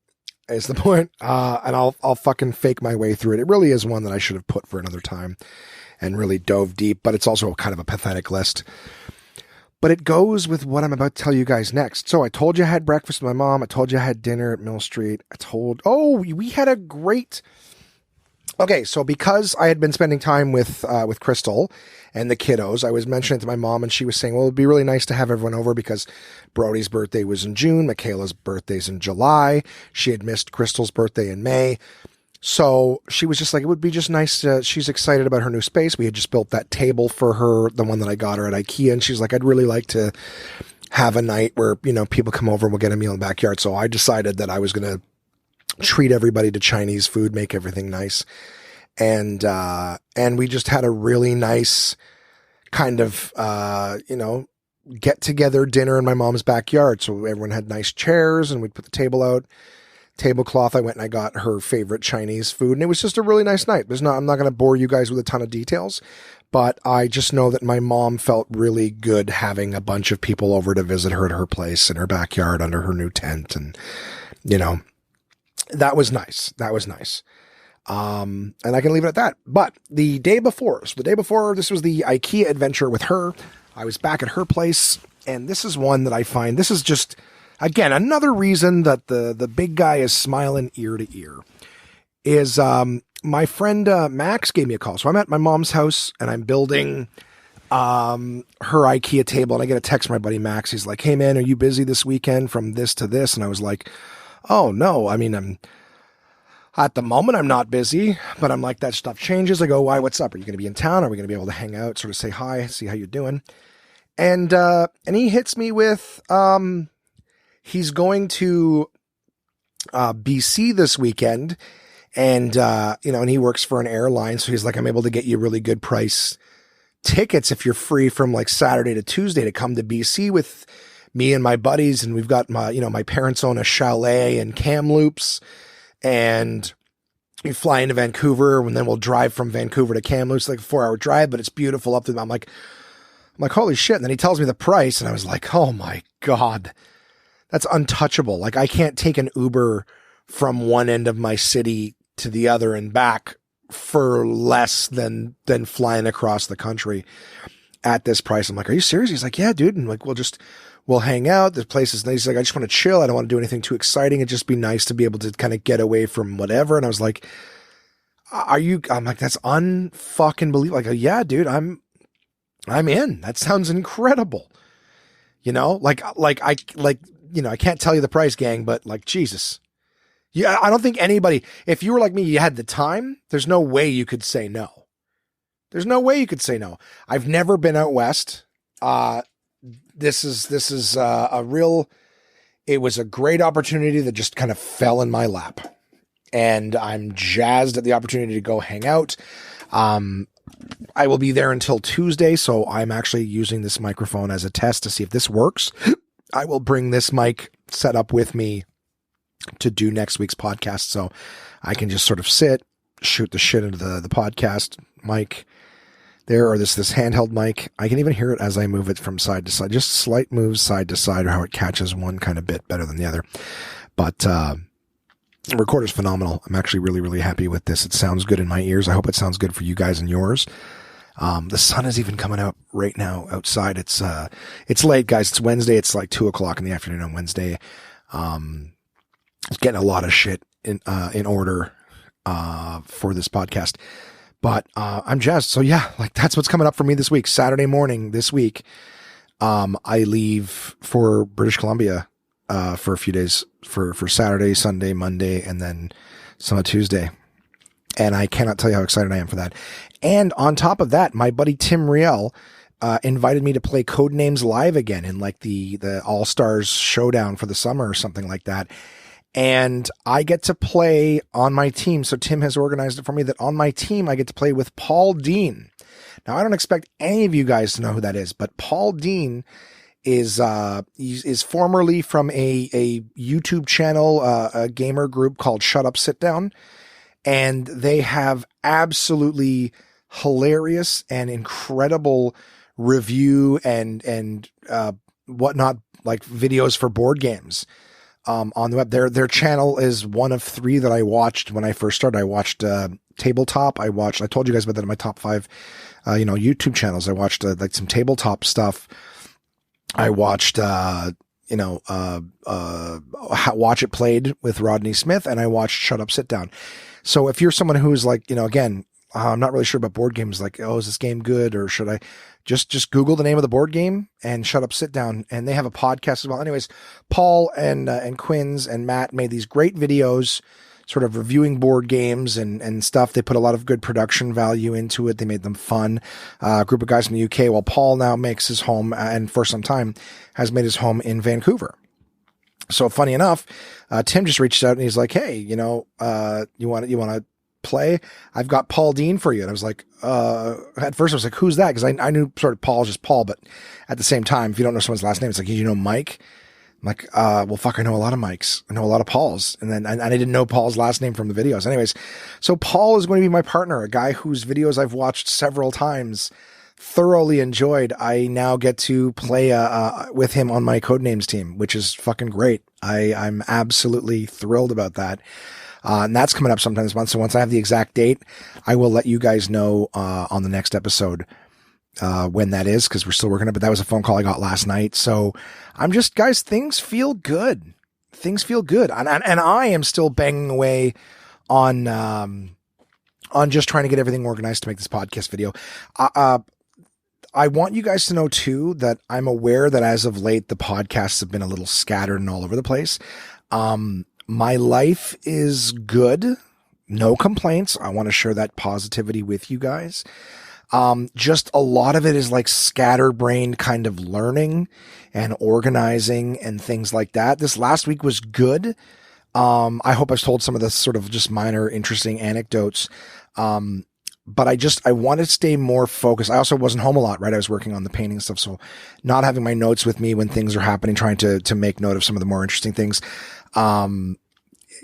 Is the point. And I'll fucking fake my way through it. It really is one that I should have put for another time and really dove deep, but it's also kind of a pathetic list. But it goes with what I'm about to tell you guys next. So I told you I had breakfast with my mom. I told you I had dinner at Mill Street. We had a great... Okay, so because I had been spending time with Crystal and the kiddos, I was mentioning it to my mom, and she was saying, well, it'd be really nice to have everyone over because Brody's birthday was in June. Michaela's birthday's in July. She had missed Crystal's birthday in May. So she was just like, it would be just nice to, she's excited about her new space. We had just built that table for her, the one that I got her at Ikea. And she's like, I'd really like to have a night where, people come over and we'll get a meal in the backyard. So I decided that I was going to treat everybody to Chinese food, make everything nice. And we just had a really nice kind of, get together dinner in my mom's backyard. So everyone had nice chairs and we'd put the table out. Tablecloth. I went and I got her favorite Chinese food, and it was just a really nice night. I'm not going to bore you guys with a ton of details, but I just know that my mom felt really good having a bunch of people over to visit her at her place in her backyard under her new tent. And, that was nice. And I can leave it at that. But the day before, this was the IKEA adventure with her. I was back at her place, and this is one that I find, this is just, again, another reason that the big guy is smiling ear to ear is my friend Max gave me a call. So I'm at my mom's house and I'm building her IKEA table, and I get a text from my buddy Max. He's like, hey man, are you busy this weekend from this to this? And I was like, oh no, I mean, at the moment I'm not busy, but I'm like, that stuff changes. I go, why, what's up? Are you going to be in town? Are we going to be able to hang out, sort of say hi, see how you're doing? And he hits me with, he's going to BC this weekend, and and he works for an airline, so he's like, I'm able to get you really good price tickets if you're free from like Saturday to Tuesday to come to BC with me and my buddies. And we've got my parents own a chalet in Kamloops, and we fly into Vancouver, and then we'll drive from Vancouver to Kamloops, like a 4-hour drive, but it's beautiful up there. I'm like, holy shit. And then he tells me the price, and I was like, oh my God. That's untouchable. Like, I can't take an Uber from one end of my city to the other and back for less than flying across the country at this price. I'm like, are you serious? He's like, yeah, dude. And like, we'll hang out. The place is nice. He's like, I just want to chill. I don't want to do anything too exciting. It'd just be nice to be able to kind of get away from whatever. And I was like, I'm like, that's unfucking believable. Like, yeah, dude, I'm in. That sounds incredible. I can't tell you the price, gang, but like, Jesus. Yeah, I don't think anybody, if you were like me, you had the time, there's no way you could say no. There's no way you could say no. I've never been out west. This is it was a great opportunity that just kind of fell in my lap, and I'm jazzed at the opportunity to go hang out. I will be there until Tuesday, so I'm actually using this microphone as a test to see if this works. I will bring this mic set up with me to do next week's podcast, so I can just sort of sit, shoot the shit into the podcast mic there, or this handheld mic. I can even hear it as I move it from side to side, just slight moves side to side, or how it catches one kind of bit better than the other. But the recorder's phenomenal. I'm actually really, really happy with this. It sounds good in my ears. I hope it sounds good for you guys and yours. The sun is even coming out right now outside. It's late, guys. It's Wednesday. It's like 2:00 in the afternoon on Wednesday. Getting a lot of shit in order, for this podcast, but, I'm jazzed. So yeah, like that's what's coming up for me this week. Saturday morning this week, I leave for British Columbia, for a few days for Saturday, Sunday, Monday, and then some of Tuesday. And I cannot tell you how excited I am for that. And on top of that, my buddy Tim Riel invited me to play Codenames live again in like the All-Stars Showdown for the summer or something like that. And I get to play on my team. So Tim has organized it for me that on my team, I get to play with Paul Dean. Now, I don't expect any of you guys to know who that is, but Paul Dean is formerly from a YouTube channel, a gamer group called Shut Up Sit Down, and they have absolutely hilarious and incredible review and whatnot, like videos for board games on the web. Their channel is one of 3 that I watched when I first started. I watched Tabletop. I told you guys about that in my top 5 YouTube channels. I watched like some tabletop stuff. I watched Watch It Played with Rodney Smith, and I watched Shut Up Sit Down. So if you're someone who's like, again, I'm not really sure about board games, like, oh, is this game good, or should I just Google the name of the board game and Shut Up Sit Down, and they have a podcast as well. Anyways, Paul and Quinns and Matt made these great videos sort of reviewing board games and stuff. They put a lot of good production value into it. They made them fun. A group of guys from the UK, while Paul now makes his home, and for some time has made his home in Vancouver. So funny enough, Tim just reached out and he's like, hey, you want to play? I've got Paul Dean for you. And I was like, at first I was like, who's that? Because I knew sort of Paul's just Paul, but at the same time, if you don't know someone's last name, it's like, you know Mike? I'm like, well, fuck, I know a lot of Mikes. I know a lot of Pauls. And then I didn't know Paul's last name from the videos. Anyways, so Paul is going to be my partner, a guy whose videos I've watched several times, thoroughly enjoyed. I now get to play with him on my Codenames team, which is fucking great. I'm absolutely thrilled about that. And that's coming up sometime this month. So once I have the exact date, I will let you guys know on the next episode when that is, because we're still working on it. But that was a phone call I got last night. So I'm just, guys, things feel good. Things feel good. And I am still banging away on just trying to get everything organized to make this podcast video. I want you guys to know too that I'm aware that as of late, the podcasts have been a little scattered and all over the place. My life is good. No complaints. I want to share that positivity with you guys. Just a lot of it is like scatterbrained kind of learning and organizing and things like that. This last week was good. I hope I've told some of the sort of just minor interesting anecdotes. But I want to stay more focused. I also wasn't home a lot, right? I was working on the painting stuff. So not having my notes with me when things are happening, trying to make note of some of the more interesting things.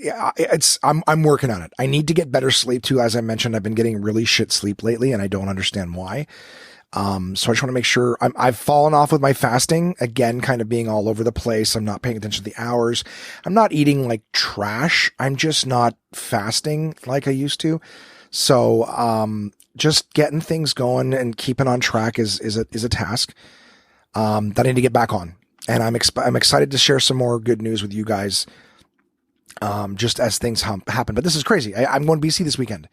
Yeah, I'm working on it. I need to get better sleep too. As I mentioned, I've been getting really shit sleep lately and I don't understand why. So I just want to make sure I've fallen off with my fasting again, kind of being all over the place. I'm not paying attention to the hours. I'm not eating like trash. I'm just not fasting like I used to. So, just getting things going and keeping on track is a task, that I need to get back on. And I'm excited to share some more good news with you guys, just as things happen. But this is crazy. I'm going to BC this weekend.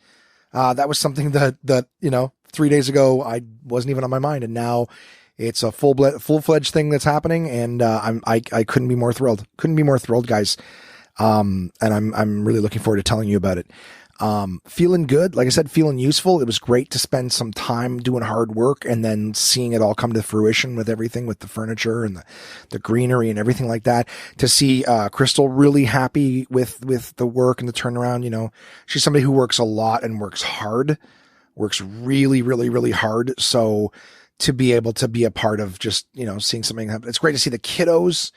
That was something that 3 days ago, I wasn't even on my mind. And now it's a full-fledged thing that's happening. And, I couldn't be more thrilled. Couldn't be more thrilled, guys. And I'm really looking forward to telling you about it. Feeling good. Like I said, feeling useful. It was great to spend some time doing hard work and then seeing it all come to fruition with everything, with the furniture and the greenery and everything like that. To see, Crystal really happy with the work and the turnaround. She's somebody who works a lot and works hard, works really, really, really hard. So to be able to be a part of just, seeing something happen, it's great to see the kiddos,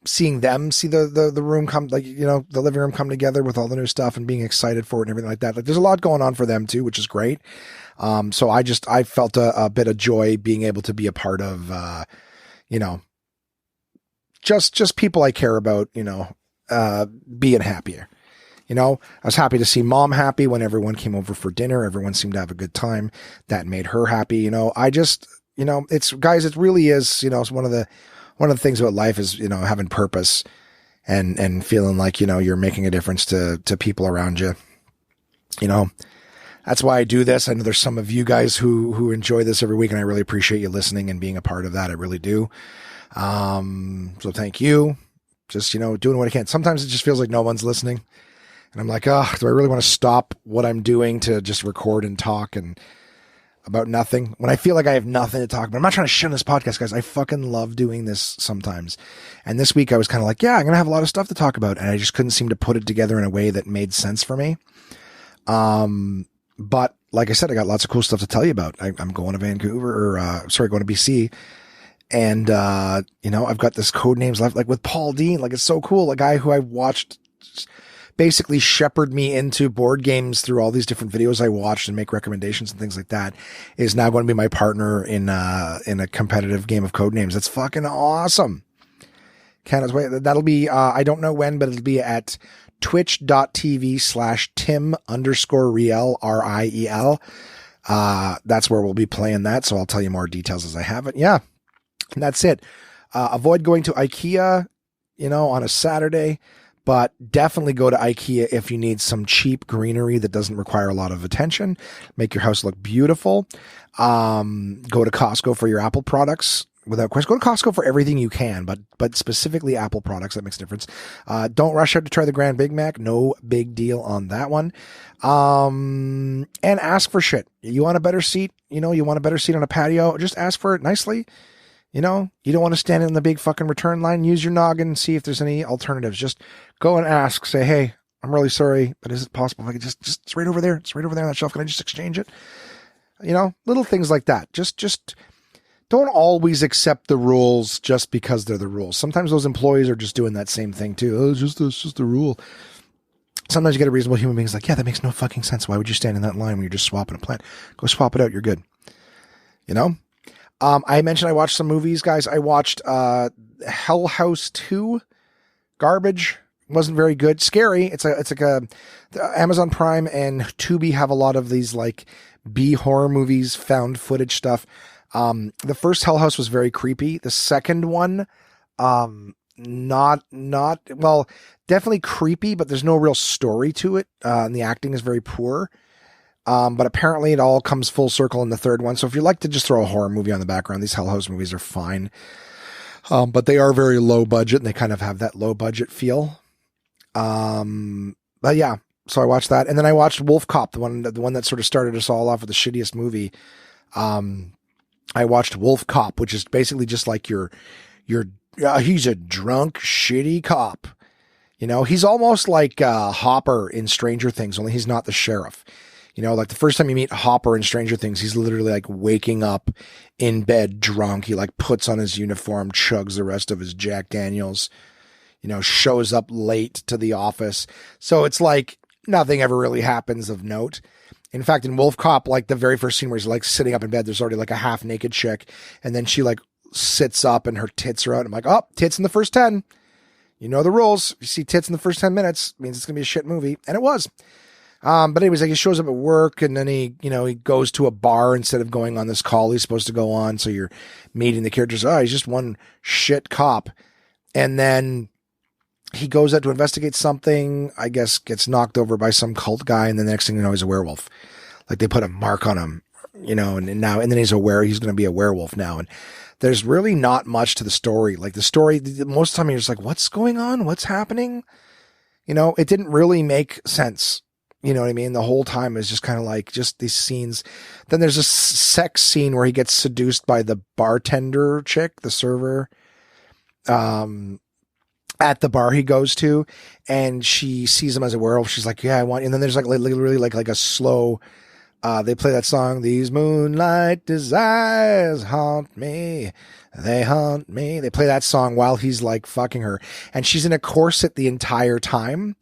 seeing them see the room come, like, the living room come together with all the new stuff and being excited for it and everything like that. Like, there's a lot going on for them too, which is great. So I felt a bit of joy being able to be a part of, just people I care about, being happier. I was happy to see Mom happy when everyone came over for dinner. Everyone seemed to have a good time. That made her happy. I just, it's, guys, it really is, it's one of the things about life is, having purpose and feeling like, you're making a difference to people around you. That's why I do this. I know there's some of you guys who enjoy this every week, and I really appreciate you listening and being a part of that. I really do. So thank you. Just, doing what I can. Sometimes it just feels like no one's listening. And I'm like, oh, do I really want to stop what I'm doing to just record and talk and about nothing when I feel like I have nothing to talk about? I'm not trying to shit on this podcast, guys. I fucking love doing this sometimes. And this week I was kind of like, yeah, I'm going to have a lot of stuff to talk about. And I just couldn't seem to put it together in a way that made sense for me. But like I said, I got lots of cool stuff to tell you about. I'm going to Vancouver, going to BC. And, I've got this code names left, like with Paul Dean, like it's so cool. A guy who I watched basically shepherd me into board games through all these different videos I watched and make recommendations and things like that, is now going to be my partner in a competitive game of code names. That's fucking awesome. Can't wait. That'll be, I don't know when, but it'll be at twitch.tv/Tim_Riel, RIEL. That's where we'll be playing that. So I'll tell you more details as I have it. Yeah. And that's it. Avoid going to Ikea, on a Saturday, but definitely go to Ikea if you need some cheap greenery that doesn't require a lot of attention. Make your house look beautiful. Go to Costco for your Apple products. Without question, go to Costco for everything you can, but specifically Apple products. That makes a difference. Don't rush out to try the Grand Big Mac. No big deal on that one. And ask for shit. You want a better seat? You want a better seat on a patio? Just ask for it nicely. You don't want to stand in the big fucking return line. Use your noggin and see if there's any alternatives. Just go and ask. Say, hey, I'm really sorry, but is it possible if I could just it's right over there. It's right over there on that shelf. Can I just exchange it? Little things like that. Just don't always accept the rules just because they're the rules. Sometimes those employees are just doing that same thing too. Oh, it's just a rule. Sometimes you get a reasonable human being who's like, yeah, that makes no fucking sense. Why would you stand in that line when you're just swapping a plant? Go swap it out. You're good. I mentioned I watched some movies, guys. I watched Hell House 2. Garbage. Wasn't very good. Scary. It's like a Amazon Prime and Tubi have a lot of these like B horror movies, found footage stuff. The first Hell House was very creepy. The second one, well, definitely creepy, but there's no real story to it. And the acting is very poor. But apparently it all comes full circle in the third one. So if you like to just throw a horror movie on the background, these Hell House movies are fine. But they are very low budget and they kind of have that low budget feel. But yeah, so I watched that. And then I watched Wolf Cop, the one that sort of started us all off with the shittiest movie. I watched Wolf Cop, which is basically just like he's a drunk, shitty cop. He's almost like Hopper in Stranger Things, only he's not the sheriff. Like the first time you meet Hopper in Stranger Things, he's literally like waking up in bed drunk. He like puts on his uniform, chugs the rest of his Jack Daniels, shows up late to the office. So it's like nothing ever really happens of note. In fact, in Wolf Cop, like the very first scene where he's like sitting up in bed, there's already like a half naked chick. And then she like sits up and her tits are out. I'm like, oh, tits in the first 10. You know the rules. If you see tits in the first 10 minutes, it means it's going to be a shit movie. And it was. But anyways, like he shows up at work and then he goes to a bar instead of going on this call he's supposed to go on. So you're meeting the characters. Oh, he's just one shit cop. And then he goes out to investigate something, I guess gets knocked over by some cult guy. And then the next thing you know, he's a werewolf. Like they put a mark on him, and then he's aware he's going to be a werewolf now. And there's really not much to the story. Like the story, most of the time you're just like, what's going on? What's happening? It didn't really make sense. You know what I mean? The whole time is just kind of like just these scenes. Then there's a sex scene where he gets seduced by the bartender chick, the server, at the bar he goes to, and she sees him as a werewolf. She's like, yeah, I want, and then there's like literally like a slow, they play that song, these moonlight desires haunt me. They haunt me. They play that song while he's like fucking her, and she's in a corset the entire time.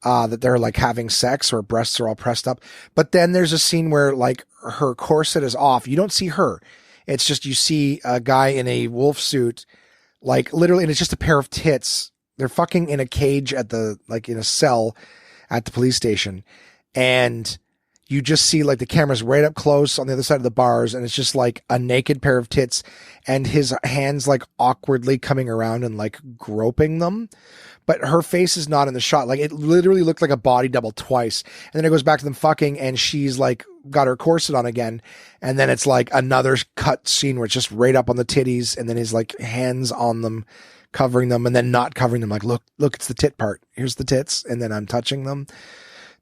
That they're like having sex, or breasts are all pressed up. But then there's a scene where like her corset is off. You don't see her. It's just, you see a guy in a wolf suit, like literally, and it's just a pair of tits. They're fucking in a cage in a cell at the police station. And you just see like the camera's right up close on the other side of the bars. And it's just like a naked pair of tits and his hands like awkwardly coming around and like groping them. But her face is not in the shot. Like it literally looked like a body double twice. And then it goes back to them fucking and she's like got her corset on again. And then it's like another cut scene where it's just right up on the titties. And then his like hands on them, covering them and then not covering them. Like, look, it's the tit part. Here's the tits. And then I'm touching them.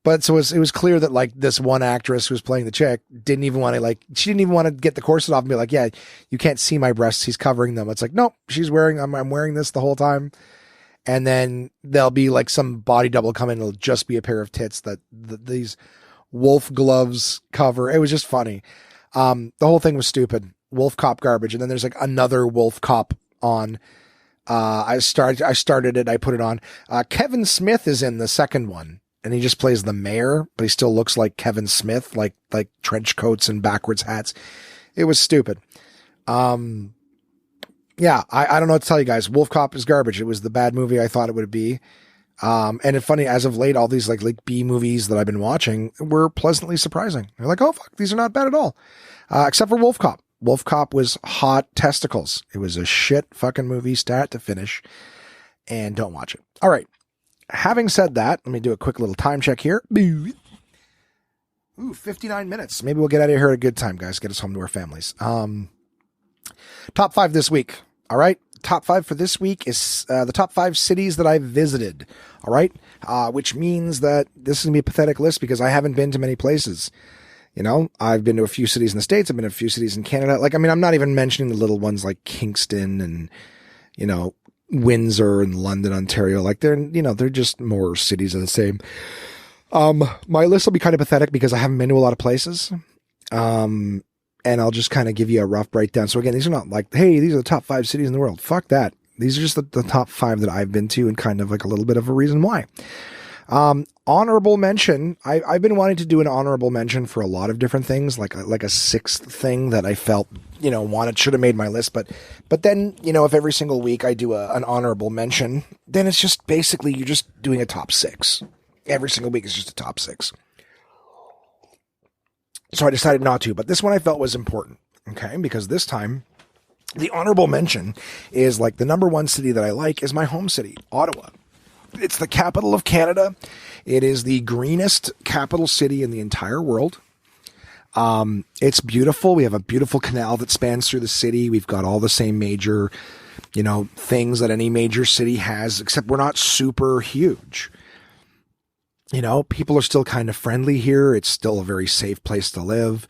But so it was clear that like this one actress who was playing the chick didn't even want to get the corset off and be like, yeah, you can't see my breasts. He's covering them. It's like, nope, I'm wearing this the whole time. And then there'll be like some body double come in. It'll just be a pair of tits that these wolf gloves cover. It was just funny. The whole thing was stupid. Wolf Cop garbage. And then there's like another Wolf Cop on. I started it. I put it on. Kevin Smith is in the second one, and he just plays the mayor, but he still looks like Kevin Smith, like trench coats and backwards hats. It was stupid. Yeah, I don't know what to tell you guys. Wolf Cop is garbage. It was the bad movie I thought it would be. And it's funny, as of late, all these like B movies that I've been watching were pleasantly surprising. You're like, oh fuck, these are not bad at all. Except for Wolf Cop. Wolf Cop was hot testicles. It was a shit fucking movie, start to finish, and don't watch it. All right. Having said that, let me do a quick little time check here. Ooh, 59 minutes. Maybe we'll get out of here at a good time, guys. Get us home to our families. Top 5 this week. All right. Top 5 for this week is the top 5 cities that I've visited. All right. Which means that this is going to be a pathetic list because I haven't been to many places. You know, I've been to a few cities in the States. I've been to a few cities in Canada. Like, I mean, I'm not even mentioning the little ones like Kingston and, you know, Windsor and London, Ontario. Like they're just more cities of the same. My list will be kind of pathetic because I haven't been to a lot of places. And I'll just kind of give you a rough breakdown. So again, these are not like, hey, these are the top 5 cities in the world. Fuck that. These are just the top 5 that I've been to and kind of like a little bit of a reason why. Honorable mention. I've been wanting to do an honorable mention for a lot of different things, like a sixth thing that I felt, you know, should have made my list. But then, you know, if every single week I do an honorable mention, then it's just basically you're just doing a top 6. Every single week is just a top 6. So I decided not to, but this one I felt was important. Okay. Because this time the honorable mention is like the number 1 city that I like is my home city, Ottawa. It's the capital of Canada. It is the greenest capital city in the entire world. It's beautiful. We have a beautiful canal that spans through the city. We've got all the same major, you know, things that any major city has, except we're not super huge. You know, people are still kind of friendly here. It's still a very safe place to live.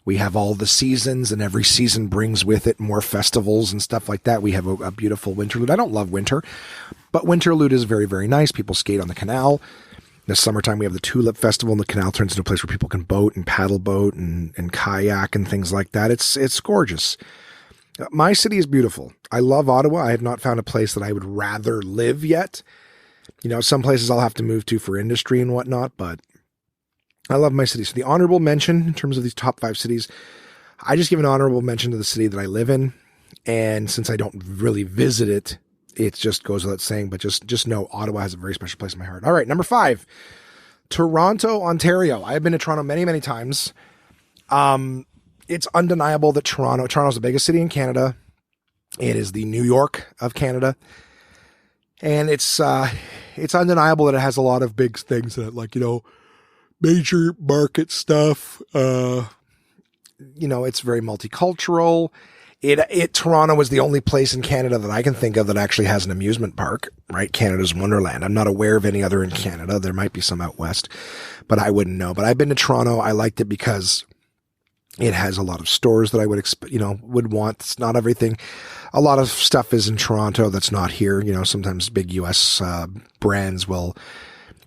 We have all the seasons, and every season brings with it more festivals and stuff like that. We have a beautiful Winterlude. I don't love winter, but Winterlude is very, very nice. People skate on the canal. In the summertime, we have the Tulip Festival, and the canal turns into a place where people can boat and paddle boat and kayak and things like that. It's gorgeous. My city is beautiful. I love Ottawa. I have not found a place that I would rather live yet. You know, some places I'll have to move to for industry and whatnot, but I love my city. So the honorable mention in terms of these top 5 cities, I just give an honorable mention to the city that I live in. And since I don't really visit it, it just goes without saying, but just know Ottawa has a very special place in my heart. All right. Number 5, Toronto, Ontario. I have been to Toronto many, many times. It's undeniable that Toronto's the biggest city in Canada. It is the New York of Canada. And it's undeniable that it has a lot of big things in it, like, you know, major market stuff. You know, it's very multicultural. Toronto was the only place in Canada that I can think of that actually has an amusement park, right? Canada's Wonderland. I'm not aware of any other in Canada. There might be some out west, but I wouldn't know. But I've been to Toronto. I liked it because it has a lot of stores that I would want. It's not everything. A lot of stuff is in Toronto that's not here. You know, sometimes big US brands will,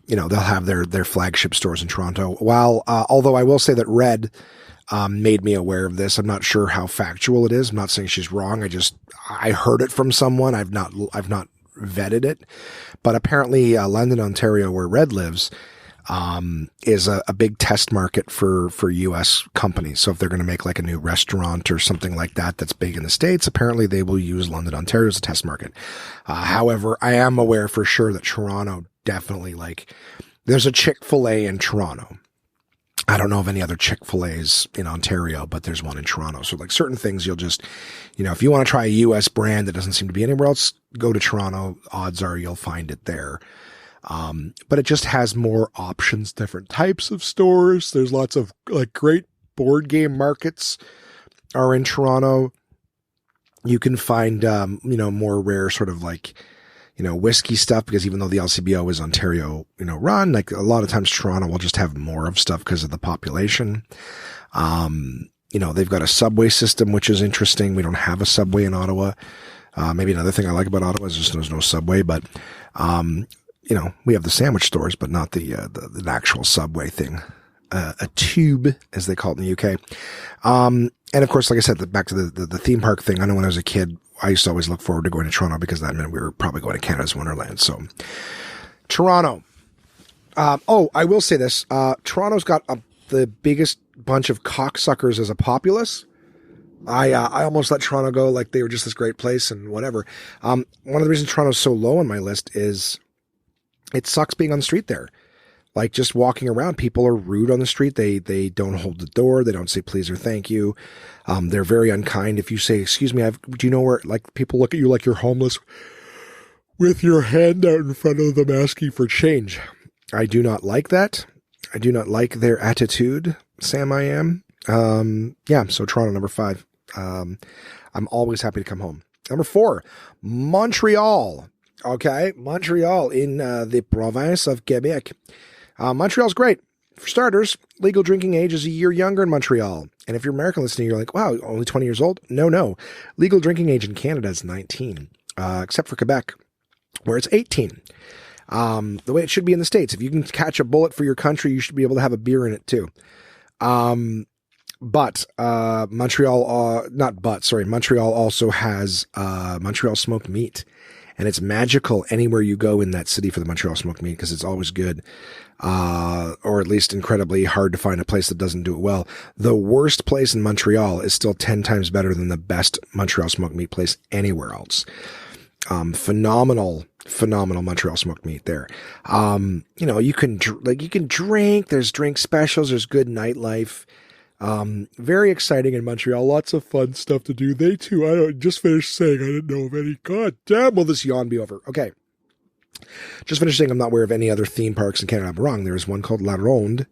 you know, they'll have their flagship stores in Toronto. Although I will say that Red made me aware of this. I'm not sure how factual it is. I'm not saying she's wrong. I heard it from someone. I've not vetted it, but apparently London, Ontario, where Red lives, is a big test market for US companies. So if they're going to make like a new restaurant or something like that that's big in the States, apparently they will use London, Ontario as a test market. However, I am aware for sure that Toronto definitely, like, there's a Chick-fil-A in Toronto. I don't know of any other Chick-fil-A's in Ontario, but there's one in Toronto. So like certain things you'll just, you know, if you want to try a US brand that doesn't seem to be anywhere else, go to Toronto. Odds are you'll find it there. But it just has more options, different types of stores. There's lots of like great board game markets are in Toronto. You can find, you know, more rare sort of like, you know, whiskey stuff, because even though the LCBO is Ontario, you know, run, like a lot of times Toronto will just have more of stuff because of the population. You know, they've got a subway system, which is interesting. We don't have a subway in Ottawa. Maybe another thing I like about Ottawa is just there's no subway, but, you know, we have the sandwich stores, but not the actual subway thing. a tube, as they call it in the UK. And of course, like I said, back to the theme park thing. I know when I was a kid, I used to always look forward to going to Toronto because that meant we were probably going to Canada's Wonderland. So Toronto. I will say this. Toronto's got the biggest bunch of cocksuckers as a populace. I almost let Toronto go like they were just this great place and whatever. One of the reasons Toronto's so low on my list is it sucks being on the street there. Like just walking around, people are rude on the street. They don't hold the door. They don't say please or thank you. They're very unkind. If you say, excuse me, do you know where, like, people look at you like you're homeless with your hand out in front of them asking for change. I do not like that. I do not like their attitude, Sam I am. So Toronto, number 5. I'm always happy to come home. Number 4, Montreal. Okay, Montreal in the province of Quebec. Montreal's great. For starters, legal drinking age is a year younger in Montreal. And if you're American listening, you're like, wow, only 20 years old? No. Legal drinking age in Canada is 19, except for Quebec, where it's 18. The way it should be in the States. If you can catch a bullet for your country, you should be able to have a beer in it too. Montreal also has Montreal smoked meat. And it's magical anywhere you go in that city for the Montreal smoked meat because it's always good, or at least incredibly hard to find a place that doesn't do it well. The worst place in Montreal is still 10 times better than the best Montreal smoked meat place anywhere else. Phenomenal Montreal smoked meat there. You can drink. There's drink specials. There's good nightlife. Very exciting in Montreal. Lots of fun stuff to do. They too. I just finished saying I didn't know of any. God damn, will this yawn be over? Okay. Just finished saying I'm not aware of any other theme parks in Canada. I'm wrong. There is one called La Ronde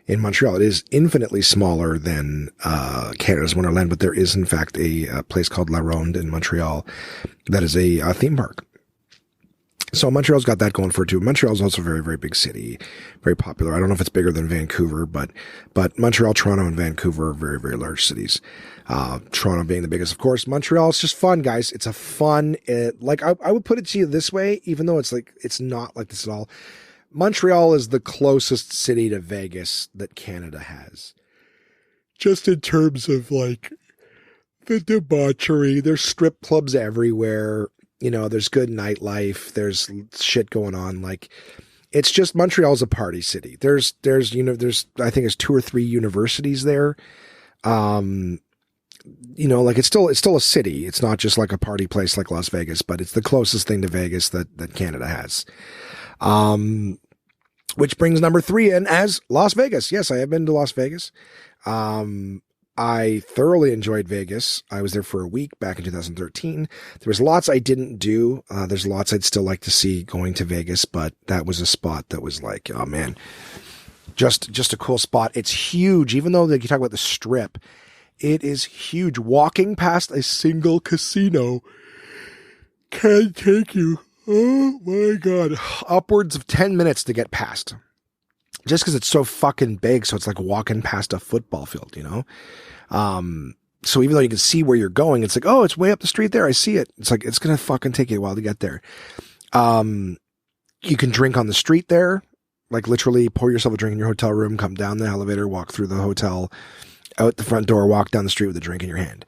in Montreal. It is infinitely smaller than Canada's Wonderland, but there is in fact a place called La Ronde in Montreal that is a theme park. So Montreal's got that going for it too. Montreal's also a very, very big city, very popular. I don't know if it's bigger than Vancouver, but Montreal, Toronto, and Vancouver are very, very large cities. Toronto being the biggest, of course. Montreal is just fun, guys. It's a fun, I would put it to you this way, even though it's not like this at all. Montreal is the closest city to Vegas that Canada has. Just in terms of like the debauchery, there's strip clubs everywhere. There's good nightlife. There's shit going on. Like, it's just Montreal's a party city. There's I think there's 2 or 3 universities there. It's still a city. It's not just like a party place like Las Vegas, but it's the closest thing to Vegas that Canada has. Which brings number 3 in as Las Vegas. Yes, I have been to Las Vegas. I thoroughly enjoyed Vegas. I was there for a week back in 2013. There was lots I didn't do. There's lots I'd still like to see going to Vegas, but that was a spot that was like, oh man, just a cool spot. It's huge. Even though you talk about the Strip, it is huge. Walking past a single casino can take you, oh my God, upwards of 10 minutes to get past. Just because it's so fucking big, so it's like walking past a football field, So even though you can see where you're going, it's like, oh, it's way up the street there. I see it. It's like, it's going to fucking take you a while to get there. You can drink on the street there, like literally pour yourself a drink in your hotel room, come down the elevator, walk through the hotel, out the front door, walk down the street with a drink in your hand.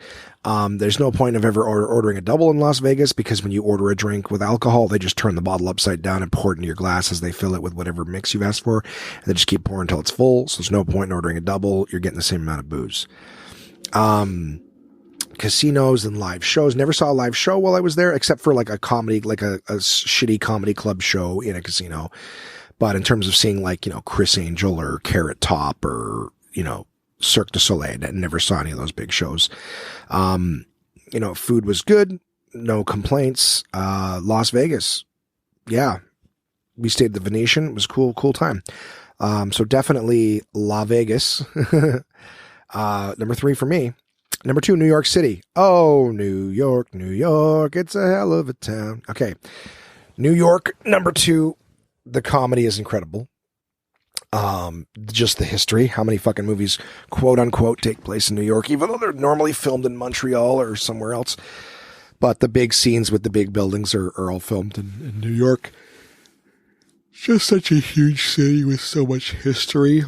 There's no point of ever ordering a double in Las Vegas because when you order a drink with alcohol, they just turn the bottle upside down and pour it into your glass as they fill it with whatever mix you've asked for. And they just keep pouring until it's full. So there's no point in ordering a double. You're getting the same amount of booze. Casinos and live shows. Never saw a live show while I was there, except for like a comedy, like a shitty comedy club show in a casino. But in terms of seeing like, Chris Angel or Carrot Top or, Cirque du Soleil, I never saw any of those big shows. Food was good. No complaints. Las Vegas. Yeah. We stayed at the Venetian. It was cool time. So definitely La Vegas. Number 3 for me. Number 2, New York City. Oh, New York. It's a hell of a town. Okay. New York, number 2. The comedy is incredible. Just the history, how many fucking movies, quote unquote, take place in New York, even though they're normally filmed in Montreal or somewhere else. But the big scenes with the big buildings are all filmed in New York. Just such a huge city with so much history.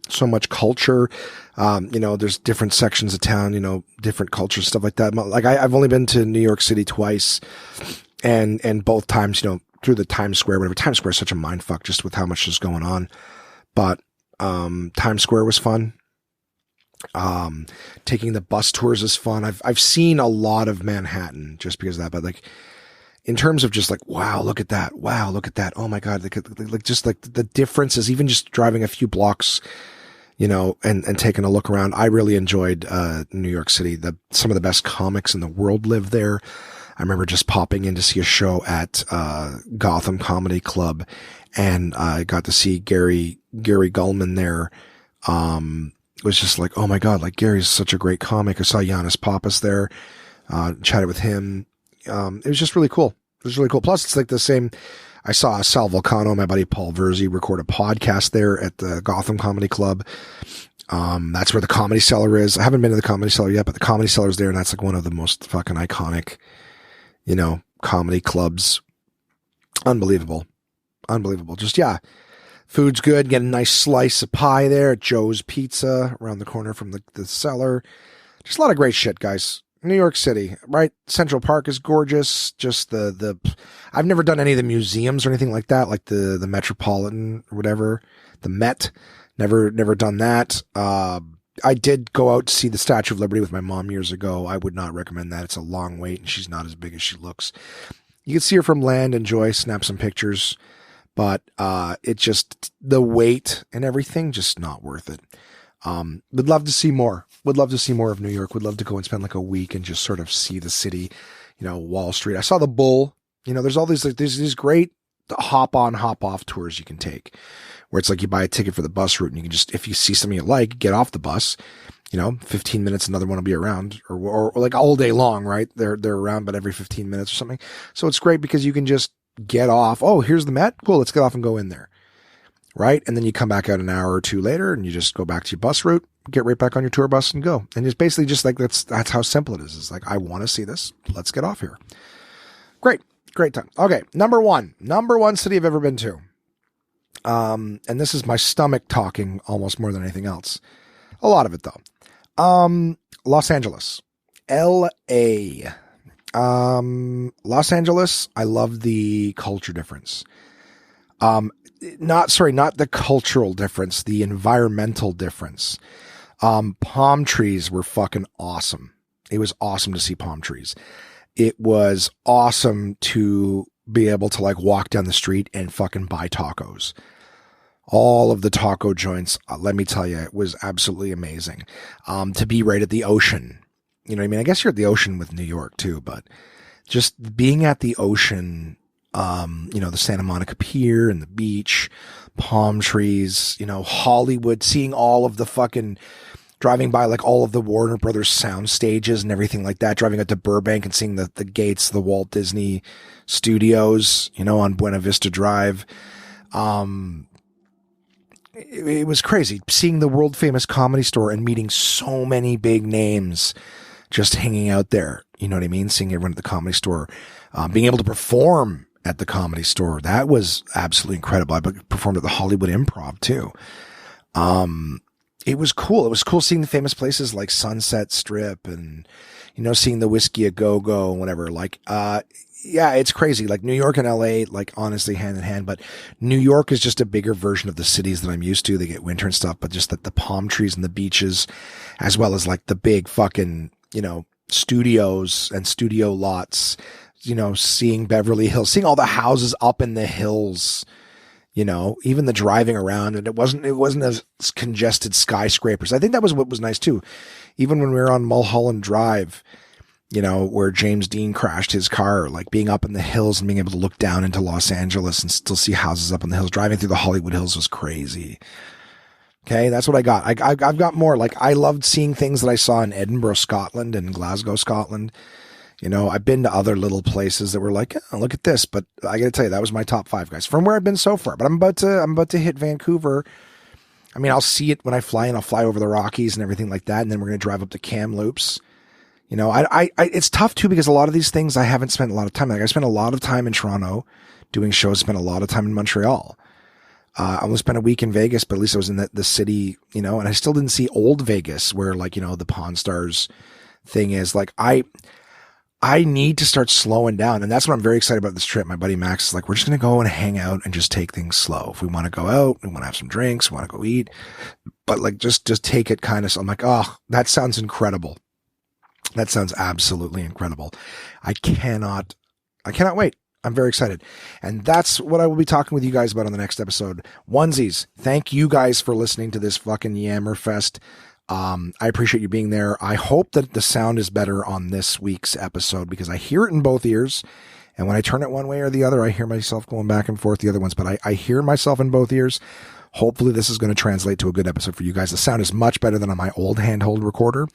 so much culture. There's different sections of town, different cultures, stuff like that. Like I've only been to New York City twice, and both times, through the Times Square, whatever. Times Square is such a mind fuck just with how much is going on. But, Times Square was fun. Taking the bus tours is fun. I've seen a lot of Manhattan just because of that, but like, in terms of just like, wow, look at that. Wow, look at that. Oh my God. Just like the differences, even just driving a few blocks, and taking a look around. I really enjoyed, New York City. Some of the best comics in the world live there. I remember just popping in to see a show at, Gotham Comedy Club, and I got to see Gary Gulman there. It was just like, oh my God, like Gary's such a great comic. I saw Giannis Pappas there, chatted with him. It was just really cool. It was really cool. Plus, it's like the same. I saw Sal Vulcano, my buddy Paul Verzi, record a podcast there at the Gotham Comedy Club. That's where the Comedy Cellar is. I haven't been to the Comedy Cellar yet, but the Comedy Cellar is there, and that's like one of the most fucking iconic, comedy clubs. Unbelievable. Just, yeah. Food's good. Get a nice slice of pie there at Joe's Pizza around the corner from the cellar. Just a lot of great shit, guys. New York City, right? Central Park is gorgeous. Just I've never done any of the museums or anything like that, like the Metropolitan or whatever, the Met. Never done that. I did go out to see the Statue of Liberty with my mom years ago. I would not recommend that. It's a long wait, and she's not as big as she looks. You can see her from land, enjoy, snap some pictures, but it just, the wait and everything, just not worth it. Would love to see more. Would love to see more of New York. Would love to go and spend like a week and just sort of see the city, Wall Street. I saw the Bull. There's all these, like, there's these great hop on, hop off tours you can take, where it's like you buy a ticket for the bus route and you can just, if you see something you like, get off the bus, 15 minutes, another one will be around, or like all day long, right? They're around, but every 15 minutes or something. So it's great because you can just get off. Oh, here's the Met. Cool. Let's get off and go in there. Right. And then you come back out an hour or two later and you just go back to your bus route, get right back on your tour bus and go. And it's basically just like, that's how simple it is. It's like, I want to see this. Let's get off here. Great time. Okay. Number one city I've ever been to. And this is my stomach talking almost more than anything else. A lot of it though. Los Angeles, LA, Los Angeles. I love the culture difference. Not the cultural difference, the environmental difference. Palm trees were fucking awesome. It was awesome to see palm trees. It was awesome to be able to like walk down the street and fucking buy tacos. All of the taco joints, let me tell you, it was absolutely amazing. To be right at the ocean. You know what I mean? I guess you're at the ocean with New York too, but just being at the ocean, the Santa Monica Pier and the beach, palm trees, Hollywood, seeing all of the fucking, driving by like all of the Warner Brothers sound stages and everything like that, driving out to Burbank and seeing the gates, the Walt Disney Studios, on Buena Vista Drive. It was crazy seeing the world famous Comedy Store and meeting so many big names just hanging out there. You know what I mean? Seeing everyone at the Comedy Store, being able to perform at the Comedy Store. That was absolutely incredible. I performed at the Hollywood Improv too. It was cool. It was cool seeing the famous places like Sunset Strip and, seeing the Whiskey a Go-Go and whatever. Like, yeah, it's crazy. Like New York and LA, like honestly hand in hand, but New York is just a bigger version of the cities that I'm used to. They get winter and stuff, but just the palm trees and the beaches, as well as like the big fucking, studios and studio lots, seeing Beverly Hills, seeing all the houses up in the hills, even the driving around, and it wasn't as congested skyscrapers. I think that was what was nice too. Even when we were on Mulholland Drive, where James Dean crashed his car, like being up in the hills and being able to look down into Los Angeles and still see houses up in the hills, driving through the Hollywood Hills was crazy. Okay. That's what I got. I've got more. Like I loved seeing things that I saw in Edinburgh, Scotland and Glasgow, Scotland. I've been to other little places that were like, oh, look at this, but I got to tell you, that was my top 5 guys from where I've been so far, but I'm about to hit Vancouver. I mean, I'll see it when I fly in. I'll fly over the Rockies and everything like that. And then we're going to drive up to Kamloops. It's tough too, because a lot of these things I haven't spent a lot of time. Like I spent a lot of time in Toronto doing shows, spent a lot of time in Montreal. I only spent a week in Vegas, but at least I was in the city, you know, and I still didn't see old Vegas where like, you know, the Pawn Stars thing is. Like I need to start slowing down. And that's what I'm very excited about this trip. My buddy Max is like, we're just going to go and hang out and just take things slow. If we want to go out, we want to have some drinks, we want to go eat, but like, just take it kind of. So I'm like, oh, that sounds incredible. That sounds absolutely incredible. I cannot wait. I'm very excited. And that's what I will be talking with you guys about on the next episode. Onesies, thank you guys for listening to this fucking Yammer Fest. I appreciate you being there. I hope that the sound is better on this week's episode because I hear it in both ears. And when I turn it one way or the other, I hear myself going back and forth the other ones, but I hear myself in both ears. Hopefully this is going to translate to a good episode for you guys. The sound is much better than on my old handheld recorder.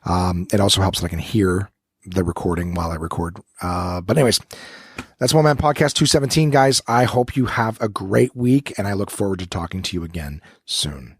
It also helps that I can hear the recording while I record. But anyways, that's One Man Podcast 217, guys. I hope you have a great week and I look forward to talking to you again soon.